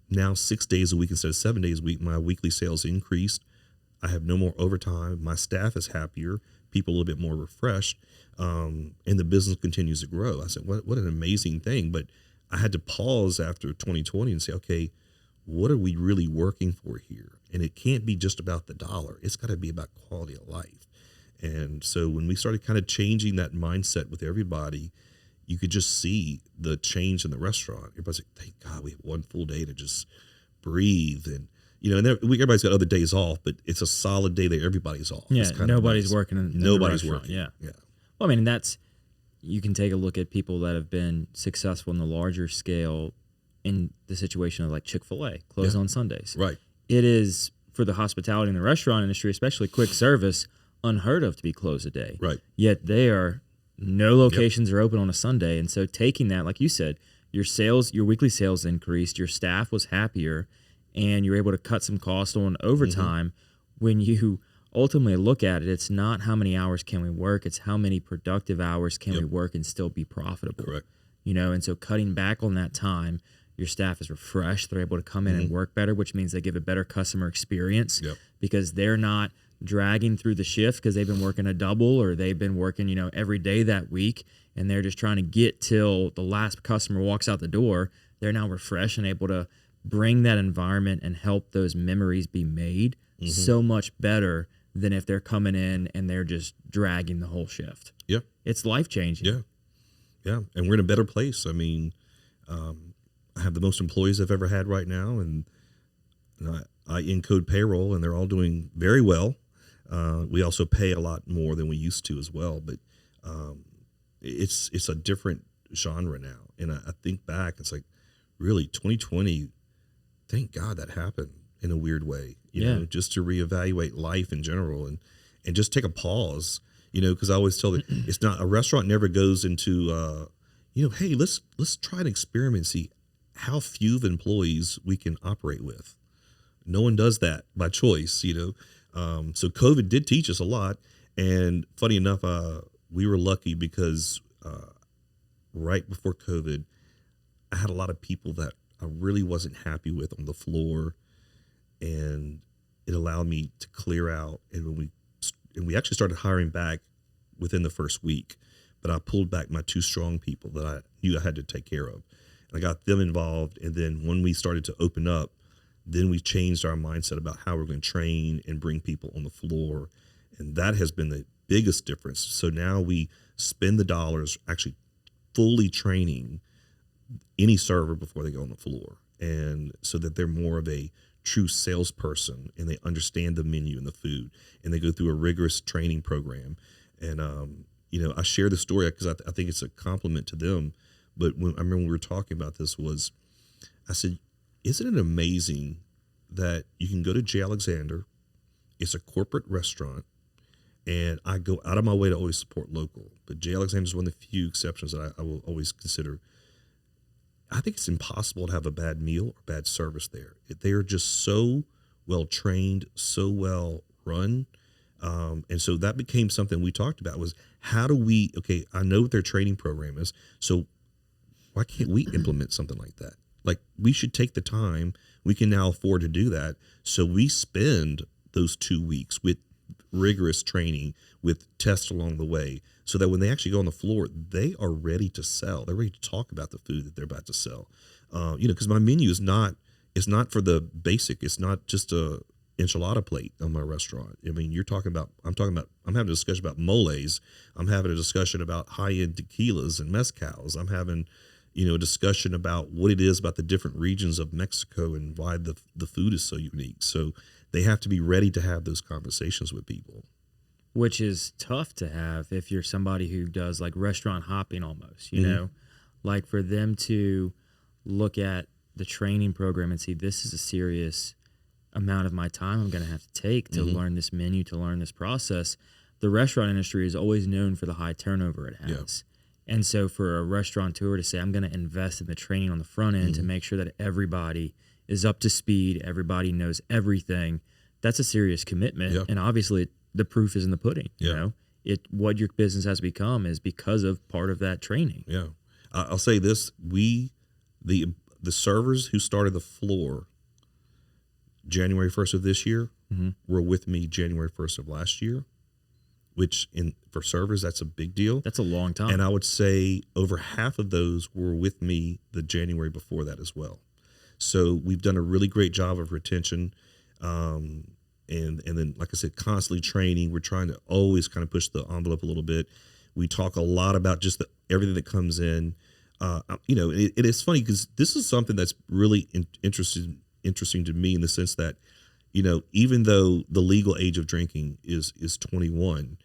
now 6 days a week instead of 7 days a week, my weekly sales increased. I have no more overtime. My staff is happier. People a little bit more refreshed. And the business continues to grow. I said, what an amazing thing. But I had to pause after 2020 and say, okay, what are we really working for here? And it can't be just about the dollar. It's got to be about quality of life. And so when we started kind of changing that mindset with everybody, you could just see the change in the restaurant. Everybody's like, thank God we have one full day to just breathe. And, you know, and everybody's got other days off, but it's a solid day that everybody's off. Yeah, nobody's working. Nobody's working. Yeah. Yeah. Well, I mean, you can take a look at people that have been successful in the larger scale in the situation of like Chick-fil-A, closed on Sundays. Right. It is, for the hospitality and the restaurant industry, especially quick service, unheard of to be closed a day. Right. Yet no locations are open on a Sunday. And so taking that, like you said, your weekly sales increased, your staff was happier, and you're able to cut some cost on overtime. When you ultimately look at it, it's not how many hours can we work, it's how many productive hours can we work and still be profitable. Correct. You know, and so cutting back on that time, your staff is refreshed, they're able to come in and work better, which means they give a better customer experience because they're not dragging through the shift because they've been working a double, or they've been working, you know, every day that week, and they're just trying to get till the last customer walks out the door. They're now refreshed and able to bring that environment and help those memories be made so much better than if they're coming in and they're just dragging the whole shift. Yeah. It's life-changing. Yeah. Yeah. And we're in a better place. I mean, I have the most employees I've ever had right now, and I encode payroll, and they're all doing very well. We also pay a lot more than we used to as well, but it's a different genre now. And I think back, it's like, really, 2020, thank God that happened in a weird way, you know, just to reevaluate life in general and just take a pause, you know, because I always tell that it's not, a restaurant never goes into, you know, hey, let's try an experiment, see how few of employees we can operate with. No one does that by choice, you know. So COVID did teach us a lot. And funny enough, we were lucky because right before COVID, I had a lot of people that I really wasn't happy with on the floor, and it allowed me to clear out. And we actually started hiring back within the first week, but I pulled back my 2 strong people that I knew I had to take care of. And I got them involved. And then when we started to open up, then we changed our mindset about how we're going to train and bring people on the floor. And that has been the biggest difference. So now we spend the dollars actually fully training any server before they go on the floor. And so that they're more of a true salesperson, and they understand the menu and the food, and they go through a rigorous training program. And, you know, I share the story because I think it's a compliment to them. But I remember when we were talking about this, I said, isn't it amazing that you can go to J. Alexander? It's a corporate restaurant, and I go out of my way to always support local. But J. Alexander is one of the few exceptions that I will always consider. I think it's impossible to have a bad meal or bad service there. They are just so well trained, so well run. And so that became something we talked about was how do we, okay, I know what their training program is. So why can't we implement something like that? Like we should take the time. We can now afford to do that. So we spend those 2 weeks with rigorous training with tests along the way so that when they actually go on the floor, they are ready to sell. They're ready to talk about the food that they're about to sell. Because my menu is not for the basic. It's not just a enchilada plate on my restaurant. I mean, I'm having a discussion about moles. I'm having a discussion about high-end tequilas and mezcals. I'm having, a discussion about what it is about the different regions of Mexico and why the food is so unique. So they have to be ready to have those conversations with people. Which is tough to have if you're somebody who does like restaurant hopping almost, you know, like for them to look at the training program and see this is a serious amount of my time I'm going to have to take to learn this menu, to learn this process. The restaurant industry is always known for the high turnover it has. And so for a restaurateur to say, I'm going to invest in the training on the front end to make sure that everybody is up to speed, everybody knows everything, that's a serious commitment. Yeah. And obviously the proof is in the pudding. You know, what your business has become is because of part of that training. Yeah. I'll say this, the servers who started the floor January 1st of this year were with me January 1st of last year, which for servers, that's a big deal. That's a long time. And I would say over half of those were with me the January before that as well. So we've done a really great job of retention. And then, like I said, constantly training. We're trying to always kind of push the envelope a little bit. We talk a lot about just everything that comes in. It is funny because this is something that's really interesting to me in the sense that, even though the legal age of drinking is 21,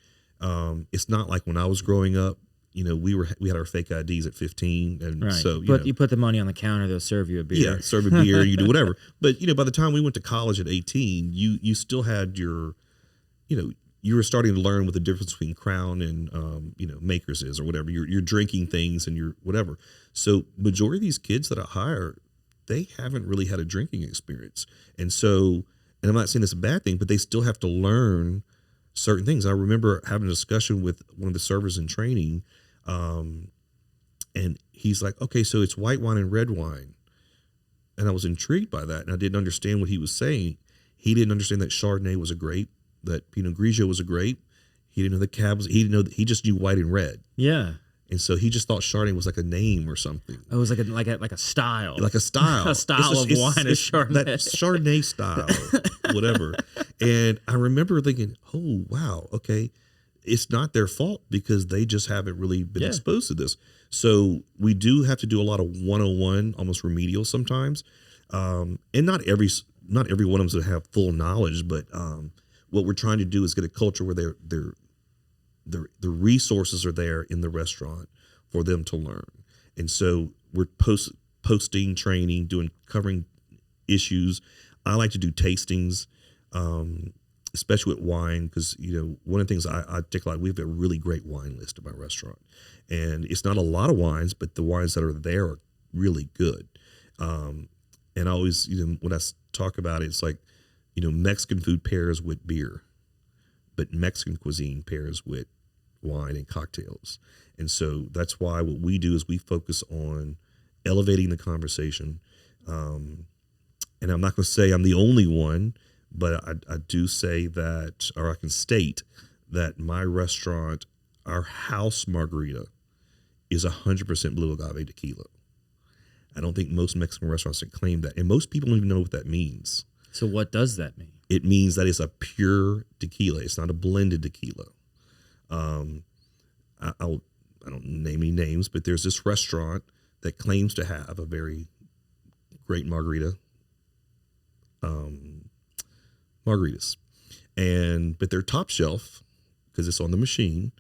it's not like when I was growing up. We had our fake IDs at 15, and so you put the money on the counter, they'll serve you a beer. Yeah, serve a beer, you do whatever. But by the time we went to college at 18, you still had your, you were starting to learn what the difference between Crown and Makers is or whatever. You're drinking things and you're whatever. So majority of these kids that I hire, they haven't really had a drinking experience, and I'm not saying it's a bad thing, but they still have to learn certain things. I remember having a discussion with one of the servers in training. And he's like, okay, so it's white wine and red wine. And I was intrigued by that. And I didn't understand what he was saying. He didn't understand that Chardonnay was a grape, that Pinot Grigio was a grape. He didn't know the Cab was, he didn't know, he just knew white and red. Yeah. And so he just thought Chardonnay was like a name or something. It was like a style. Like a style. A style of wine is Chardonnay. That Chardonnay style, whatever. And I remember thinking, oh, wow, okay. It's not their fault because they just haven't really been exposed to this. So we do have to do a lot of 101, almost remedial sometimes. And not every one of them to have full knowledge, but what we're trying to do is get a culture where the resources are there in the restaurant for them to learn. And so we're posting training, covering issues. I like to do tastings, especially with wine, because one of the things I take a lot, we have a really great wine list at my restaurant, and it's not a lot of wines, but the wines that are there are really good. And I always, when I talk about it, it's like, Mexican food pairs with beer, but Mexican cuisine pairs with wine and cocktails. And so that's why what we do is we focus on elevating the conversation. And I'm not going to say I'm the only one, but I do say that, or I can state that my restaurant, our house margarita is 100% blue agave tequila. I don't think most Mexican restaurants can claim that. And most people don't even know what that means. So what does that mean? It means that it's a pure tequila. It's not a blended tequila. I don't name any names, but there's this restaurant that claims to have a very great margarita, margaritas, but their top shelf, because it's on the machine,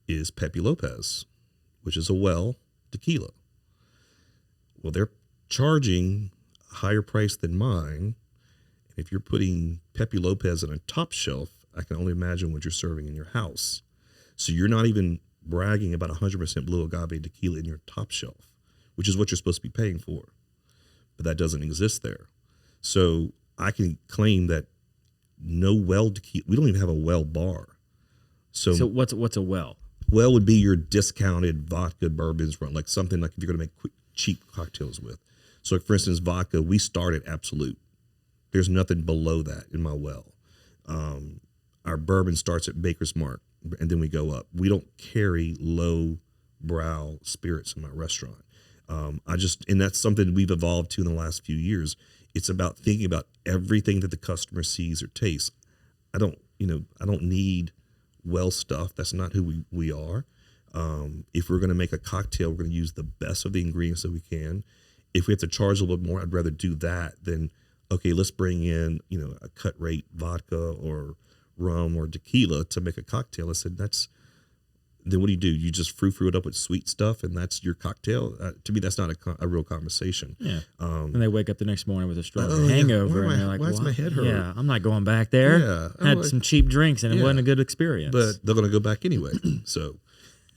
is Pepe Lopez, which is a well tequila. Well, they're charging a higher price than mine. And if you're putting Pepe Lopez on a top shelf, I can only imagine what you're serving in your house. So you're not even bragging about 100% blue agave tequila in your top shelf, which is what you're supposed to be paying for. But that doesn't exist there. So I can claim that no well tequila. We don't even have a well bar. So what's a well? Well would be your discounted vodka bourbons run, like something like if you're going to make quick, cheap cocktails with. So, like for instance, vodka, we start at Absolute. There's nothing below that in my well. Our bourbon starts at Baker's Mark, and then we go up. We don't carry low brow spirits in my restaurant. And that's something we've evolved to in the last few years. It's about thinking about everything that the customer sees or tastes. I don't need well stuff. That's not who we are. If we're going to make a cocktail, we're going to use the best of the ingredients that we can. If we have to charge a little bit more, I'd rather do that than, okay, let's bring in, a cut rate vodka or rum or tequila to make a cocktail. I said, then what do? You just frou-frou it up with sweet stuff and that's your cocktail? To me, that's not a real conversation. Yeah. And they wake up the next morning with a strong hangover and they're like, why's my head hurt? Yeah, I'm not going back there. Yeah. Had some cheap drinks and it wasn't a good experience. But they're going to go back anyway. So,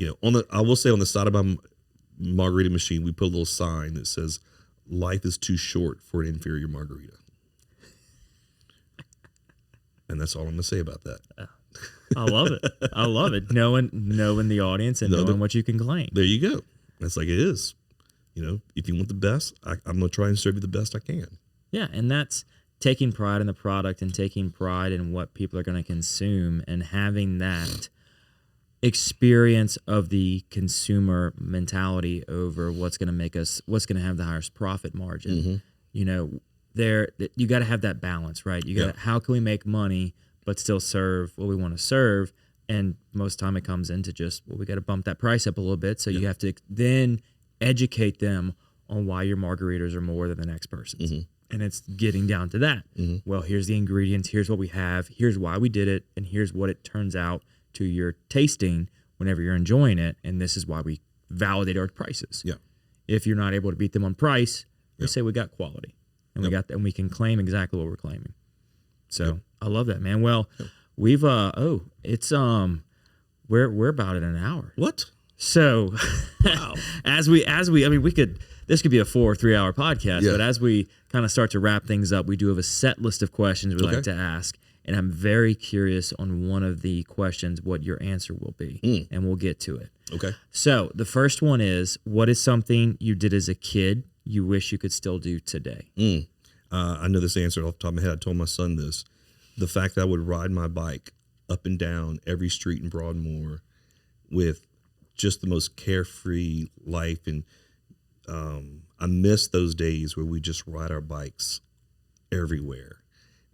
I will say on the side of my margarita machine, we put a little sign that says, life is too short for an inferior margarita. And that's all I'm going to say about that. I love it. I love it. Knowing the audience and knowing what you can claim. There you go. That's like it is. If you want the best, I'm going to try and serve you the best I can. Yeah, and that's taking pride in the product and taking pride in what people are going to consume and having that experience of the consumer mentality over what's going to have the highest profit margin. Mm-hmm. You got to have that balance, right? You got how can we make money but still serve what we want to serve? And most of the time it comes into just, we got to bump that price up a little bit. So you have to then educate them on why your margaritas are more than the next person's. Mm-hmm. And it's getting down to that. Mm-hmm. Well, here's the ingredients. Here's what we have. Here's why we did it. And here's what it turns out to your tasting whenever you're enjoying it. And this is why we validate our prices. Yeah. If you're not able to beat them on price, we say we got quality. And we can claim exactly what we're claiming. So I love that, man. Well, we've it's we're about at an hour. What? So wow. as we this could be a 4 or 3 hour podcast, but as we kind of start to wrap things up, we do have a set list of questions we like to ask. And I'm very curious on one of the questions what your answer will be. And we'll get to it. Okay. So the first one is, what is something you did as a kid you wish you could still do today? I know this answer off the top of my head. I told my son this. The fact that I would ride my bike up and down every street in Broadmoor with just the most carefree life. And I miss those days where we just ride our bikes everywhere.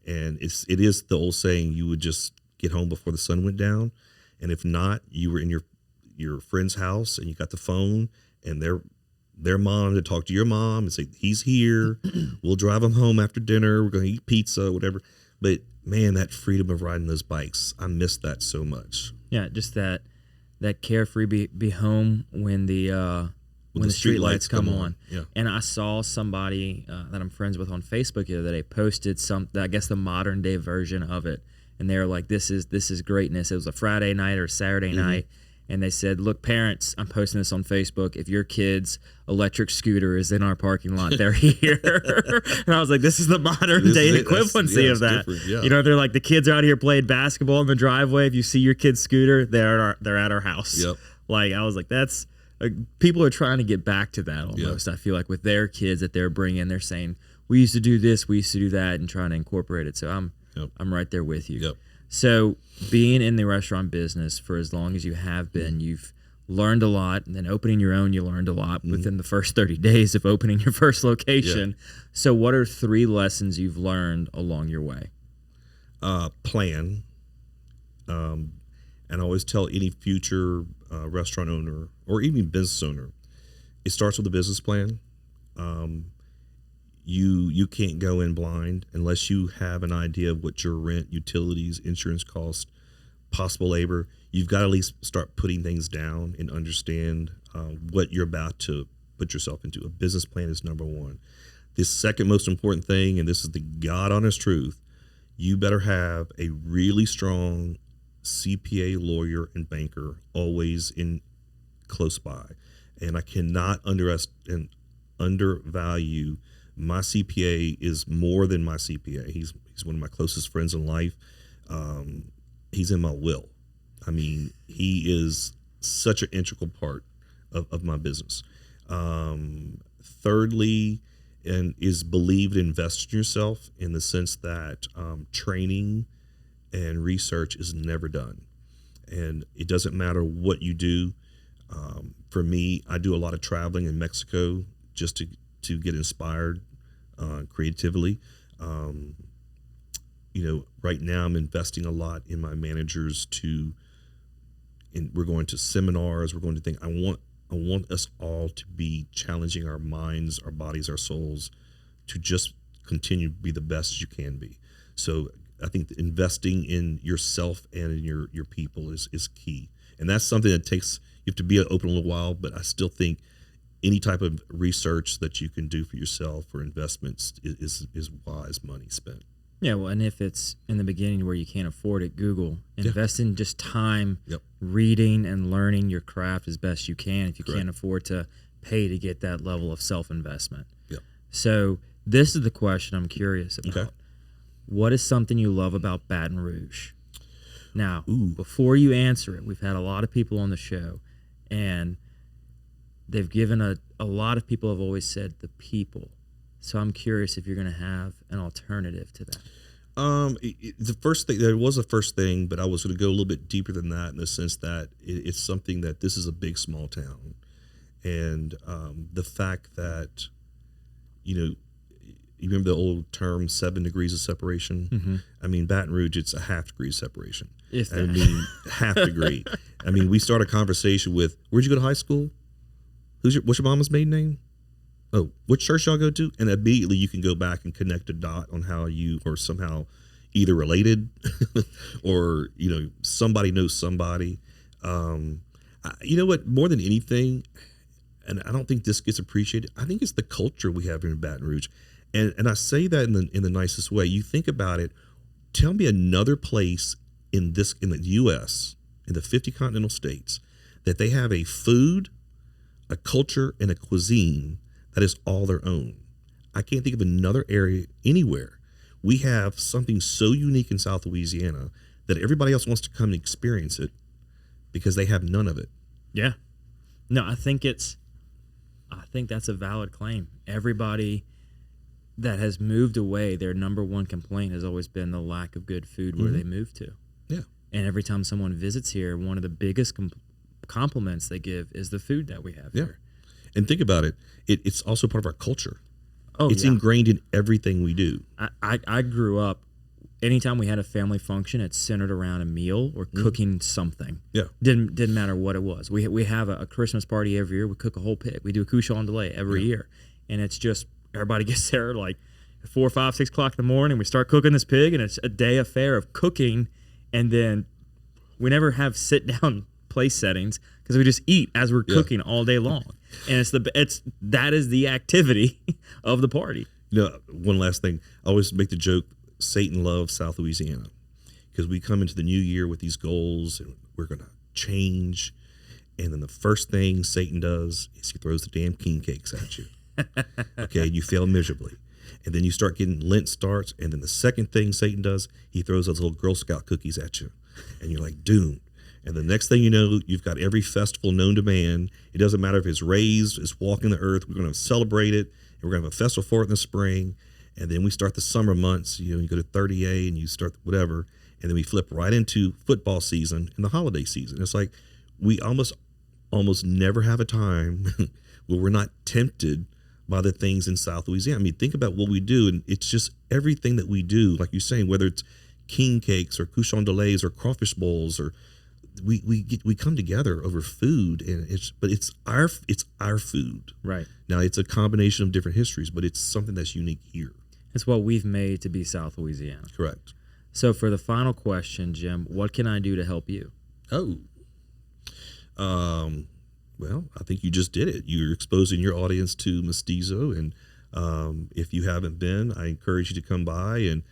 And it is the old saying, you would just get home before the sun went down. And if not, you were in your friend's house and you got the phone and their mom to talk to your mom and say, he's here. We'll drive him home after dinner. We're going to eat pizza, whatever. But man, that freedom of riding those bikes, I miss that so much. Yeah, just that carefree be home when the street lights come on. Yeah. And I saw somebody that I'm friends with on Facebook the other day posted I guess the modern day version of it. And they were like, this is greatness. It was a Friday night or Saturday night. And they said, look, parents, I'm posting this on Facebook. If your kid's electric scooter is in our parking lot, they're here. And I was like, this is the modern day equivalency of that. Yeah. They're like, the kids are out here playing basketball in the driveway. If you see your kid's scooter, they're at our house. Yep. Like, I was like, that's people are trying to get back to that almost. I feel like with their kids that they're bringing, they're saying, we used to do this, we used to do that, and trying to incorporate it. So I'm right there with you. Yep. So being in the restaurant business for as long as you have been, you've learned a lot. And then opening your own, you learned a lot within the first 30 days of opening your first location. Yeah. So what are 3 lessons you've learned along your way? Plan. And I always tell any future restaurant owner or even business owner, it starts with a business plan. You can't go in blind unless you have an idea of what your rent, utilities, insurance costs, possible labor. You've got to at least start putting things down and understand what you're about to put yourself into. A business plan is number 1. The second most important thing, and this is the God honest truth, you better have a really strong CPA, lawyer, and banker always in close by. And I cannot undervalue My CPA is more than my CPA. He's one of my closest friends in life. He's in my will. I mean, he is such an integral part of my business. Thirdly, and is believed invest in yourself in the sense that training and research is never done. And it doesn't matter what you do. For me, I do a lot of traveling in Mexico just to get inspired creatively. Right now I'm investing a lot in my managers we're going to seminars. We're going to think, I want us all to be challenging our minds, our bodies, our souls to just continue to be the best you can be. So I think investing in yourself and in your people is key. And that's something that takes, you have to be open a little while, but I still think any type of research that you can do for yourself or investments is wise money spent. Yeah, well, and if it's in the beginning where you can't afford it, Google. Invest in just time, reading and learning your craft as best you can if you can't afford to pay to get that level of self-investment. Yep. So this is the question I'm curious about. Okay. What is something you love about Baton Rouge? Now, before you answer it, we've had a lot of people on the show, and they've given a lot of people have always said the people. So I'm curious if you're going to have an alternative to that. The first thing, there was a first thing, but I was going to go a little bit deeper than that in the sense that it's something that this is a big, small town. And the fact that, you remember the old term 7 degrees of separation? Mm-hmm. I mean, Baton Rouge, it's a half degree separation. If that. I mean, half degree. I mean, we start a conversation with, where'd you go to high school? What's your mama's maiden name? Oh, what church y'all go to? And immediately you can go back and connect a dot on how you are somehow either related or, somebody knows somebody. You know what? More than anything, and I don't think this gets appreciated, I think it's the culture we have here in Baton Rouge. And I say that in the nicest way. You think about it, tell me another place in the U.S., in the 50 continental states, that they have a food, a culture, and a cuisine that is all their own. I can't think of another area anywhere. We have something so unique in South Louisiana that everybody else wants to come and experience it because they have none of it. Yeah. No, I think that's a valid claim. Everybody that has moved away, their number one complaint has always been the lack of good food where they moved to. Yeah. And every time someone visits here, one of the biggest compliments they give is the food that we have here. And think about it. It's also part of our culture. Oh, it's ingrained in everything we do. I grew up, anytime we had a family function, it's centered around a meal or cooking something. Yeah. Didn't matter what it was. We have a Christmas party every year. We cook a whole pig. We do a couchon de lait every year. And it's just, everybody gets there like 4, 5, 6 o'clock in the morning. We start cooking this pig, and it's a day affair of cooking. And then we never have sit-down place settings because we just eat as we're cooking all day long. And that is the activity of the party. One last thing. I always make the joke, Satan loves South Louisiana because we come into the new year with these goals and we're going to change. And then the first thing Satan does is he throws the damn king cakes at you. Okay, you fail miserably. And then you start getting Lent starts. And then the second thing Satan does, he throws those little Girl Scout cookies at you. And you're like, doomed. And the next thing you know, you've got every festival known to man. It doesn't matter if it's raised, it's walking the earth. We're going to celebrate it. And we're going to have a festival for it in the spring. And then we start the summer months. You go to 30A and you start whatever. And then we flip right into football season and the holiday season. It's like we almost never have a time where we're not tempted by the things in South Louisiana. I mean, think about what we do. And it's just everything that we do, like you're saying, whether it's king cakes or couchon de laits or crawfish bowls or we come together over food, and it's our food. Right. Now it's a combination of different histories, but it's something that's unique here. It's what we've made to be South Louisiana. Correct. So for the final question, Jim, what can I do to help you? Well, I think you just did it. You're exposing your audience to Mestizo, and if you haven't been, I encourage you to come by. And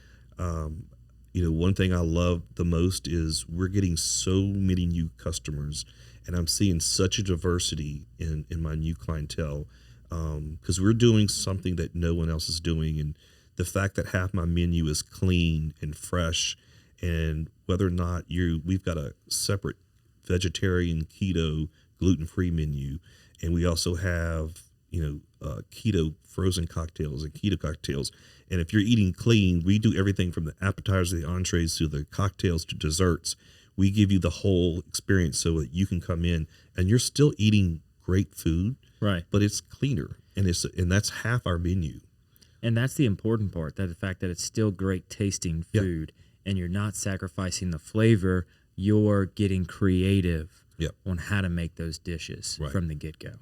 one thing I love the most is we're getting so many new customers, and I'm seeing such a diversity in my new clientele. because we're doing something that no one else is doing. And the fact that half my menu is clean and fresh, and whether or not we've got a separate vegetarian, keto, gluten-free menu. And we also have, keto frozen cocktails and keto cocktails. And if you're eating clean, we do everything from the appetizers, the entrees, to the cocktails, to desserts. We give you the whole experience so that you can come in and you're still eating great food, right? But it's cleaner, and that's half our menu. And that's the important part, that the fact that it's still great tasting food, and you're not sacrificing the flavor. You're getting creative on how to make those dishes from the get-go.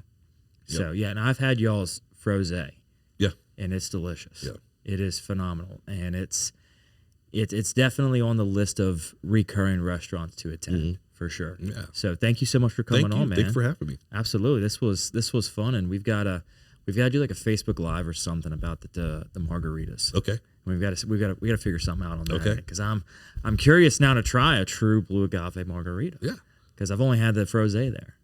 So, and I've had y'all's frosé. Yeah. And it's delicious. Yeah. It is phenomenal. And it's definitely on the list of recurring restaurants to attend, for sure. Yeah. So thank you so much for coming on, man. Thank you for having me. Absolutely. This was fun, and we've got to do like a Facebook Live or something about the margaritas. Okay. We got to figure something out on that. Okay. Because I'm curious now to try a true blue agave margarita. Yeah. Because I've only had the frosé there.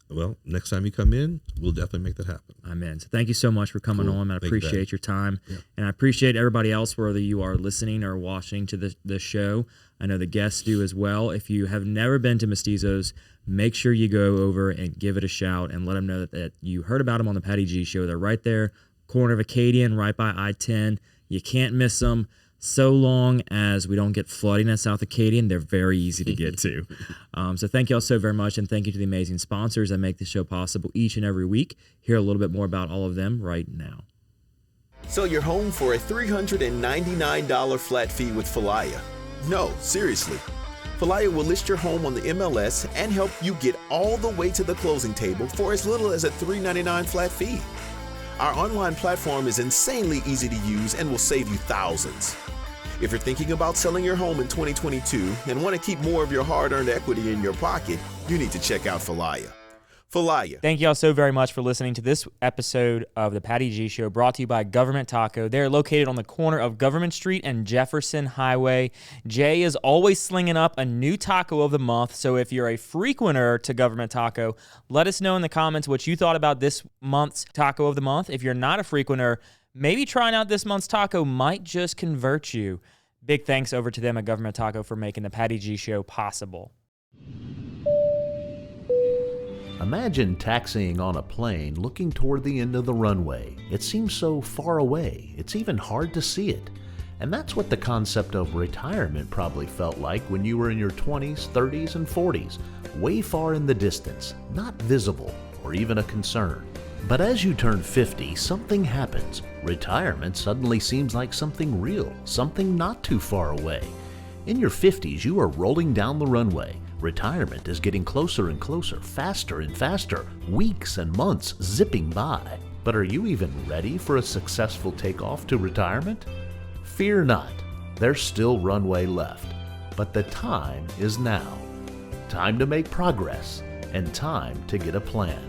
Well, next time you come in, we'll definitely make that happen. I'm in. So thank you so much for coming on. I appreciate your time. Yeah. And I appreciate everybody else, whether you are listening or watching to the show. I know the guests do as well. If you have never been to Mestizo's, make sure you go over and give it a shout and let them know that you heard about them on the Patty G Show. They're right there, corner of Acadian, right by I-10. You can't miss them. So long as we don't get flooding at South Acadian, they're very easy to get to. So thank you all so very much, and thank you to the amazing sponsors that make the show possible each and every week. Hear a little bit more about all of them right now. Sell your home for a $399 flat fee with Falaya. No, seriously. Falaya will list your home on the MLS and help you get all the way to the closing table for as little as a $399 flat fee. Our online platform is insanely easy to use and will save you thousands. If you're thinking about selling your home in 2022 and want to keep more of your hard-earned equity in your pocket, you need to check out Falaya. Falaya. Thank you all so very much for listening to this episode of the Patty G Show, brought to you by Government Taco. They're located on the corner of Government Street and Jefferson Highway. Jay is always slinging up a new taco of the month, so if you're a frequenter to Government Taco, let us know in the comments what you thought about this month's taco of the month. If you're not a frequenter, maybe trying out this month's taco might just convert you. Big thanks over to them at Government Taco for making the Patty G Show possible. Imagine taxiing on a plane looking toward the end of the runway. It seems so far away, it's even hard to see it. And that's what the concept of retirement probably felt like when you were in your 20s, 30s, and 40s, way far in the distance, not visible or even a concern. But as you turn 50, something happens. Retirement suddenly seems like something real, something not too far away. In your 50s, you are rolling down the runway. Retirement is getting closer and closer, faster and faster, weeks and months zipping by. But are you even ready for a successful takeoff to retirement? Fear not, there's still runway left. But the time is now. Time to make progress, and time to get a plan.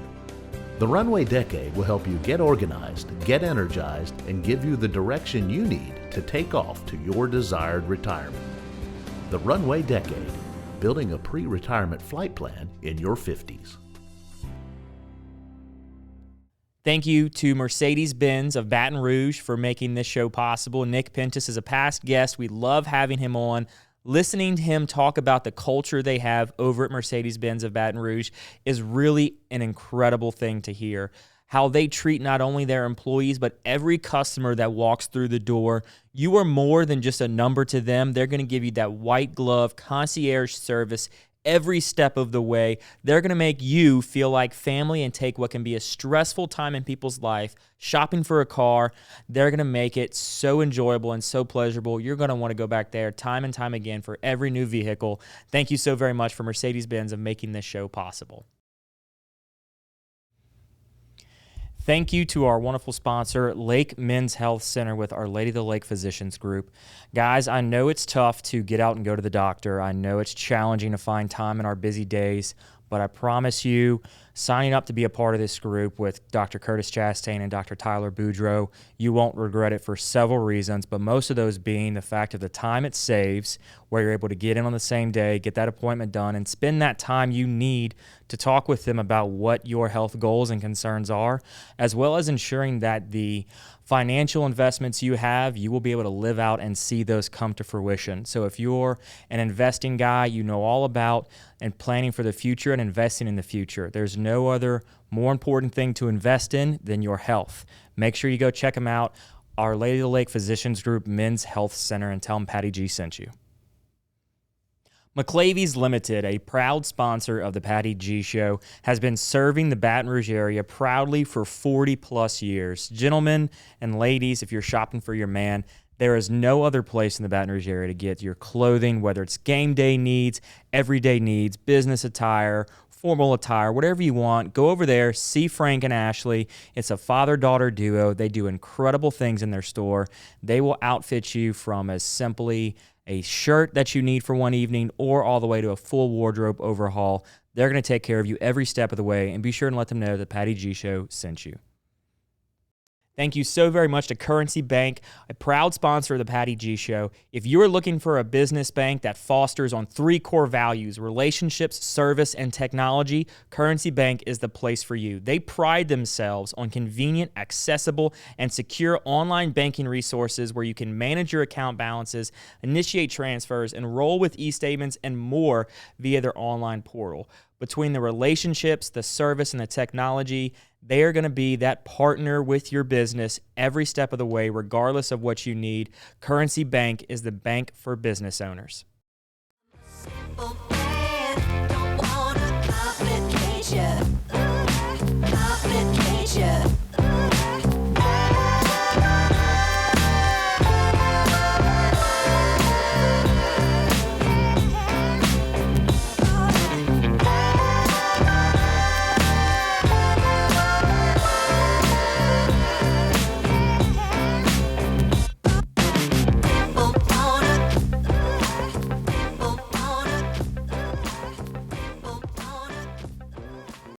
The Runway Decade will help you get organized, get energized, and give you the direction you need to take off to your desired retirement. The Runway Decade, building a pre-retirement flight plan in your 50s. Thank you to Mercedes-Benz of Baton Rouge for making this show possible. Nick Pentis is a past guest. We love having him on. Listening to him talk about the culture they have over at Mercedes-Benz of Baton Rouge is really an incredible thing to hear. How they treat not only their employees, but every customer that walks through the door. You are more than just a number to them. They're going to give you that white glove concierge service every step of the way. They're going to make you feel like family and take what can be a stressful time in people's life, shopping for a car. They're going to make it so enjoyable and so pleasurable. You're going to want to go back there time and time again for every new vehicle. Thank you so very much for Mercedes-Benz of making this show possible. Thank you to our wonderful sponsor, Lake Men's Health Center with Our Lady of the Lake Physicians Group. Guys, I know it's tough to get out and go to the doctor. I know it's challenging to find time in our busy days, but I promise you, signing up to be a part of this group with Dr. Curtis Chastain and Dr. Tyler Boudreau. You won't regret it for several reasons, but most of those being the fact of the time it saves, where you're able to get in on the same day, get that appointment done, and spend that time you need to talk with them about what your health goals and concerns are, as well as ensuring that the financial investments you have, you will be able to live out and see those come to fruition. So if you're an investing guy, you know all about and planning for the future and investing in the future. There's no other more important thing to invest in than your health. Make sure you go check them out, Our Lady of the Lake Physicians Group Men's Health Center, and tell them Patty G sent you. McClavy's Limited, a proud sponsor of the Patty G Show, has been serving the Baton Rouge area proudly for 40-plus years. Gentlemen and ladies, if you're shopping for your man, there is no other place in the Baton Rouge area to get your clothing, whether it's game day needs, everyday needs, business attire, formal attire, whatever you want. Go over there, see Frank and Ashley. It's a father-daughter duo. They do incredible things in their store. They will outfit you from as simply a shirt that you need for one evening or all the way to a full wardrobe overhaul. They're going to take care of you every step of the way, and be sure and let them know that Patty G Show sent you. Thank you so very much to Currency Bank, a proud sponsor of the Patty G Show. If you are looking for a business bank that fosters on 3 core values, relationships, service, and technology, Currency Bank is the place for you. They pride themselves on convenient, accessible, and secure online banking resources where you can manage your account balances, initiate transfers, enroll with e-statements, and more via their online portal. Between the relationships, the service, and the technology, they are going to be that partner with your business every step of the way, regardless of what you need. Currency Bank is the bank for business owners. Simple man, don't want a complication.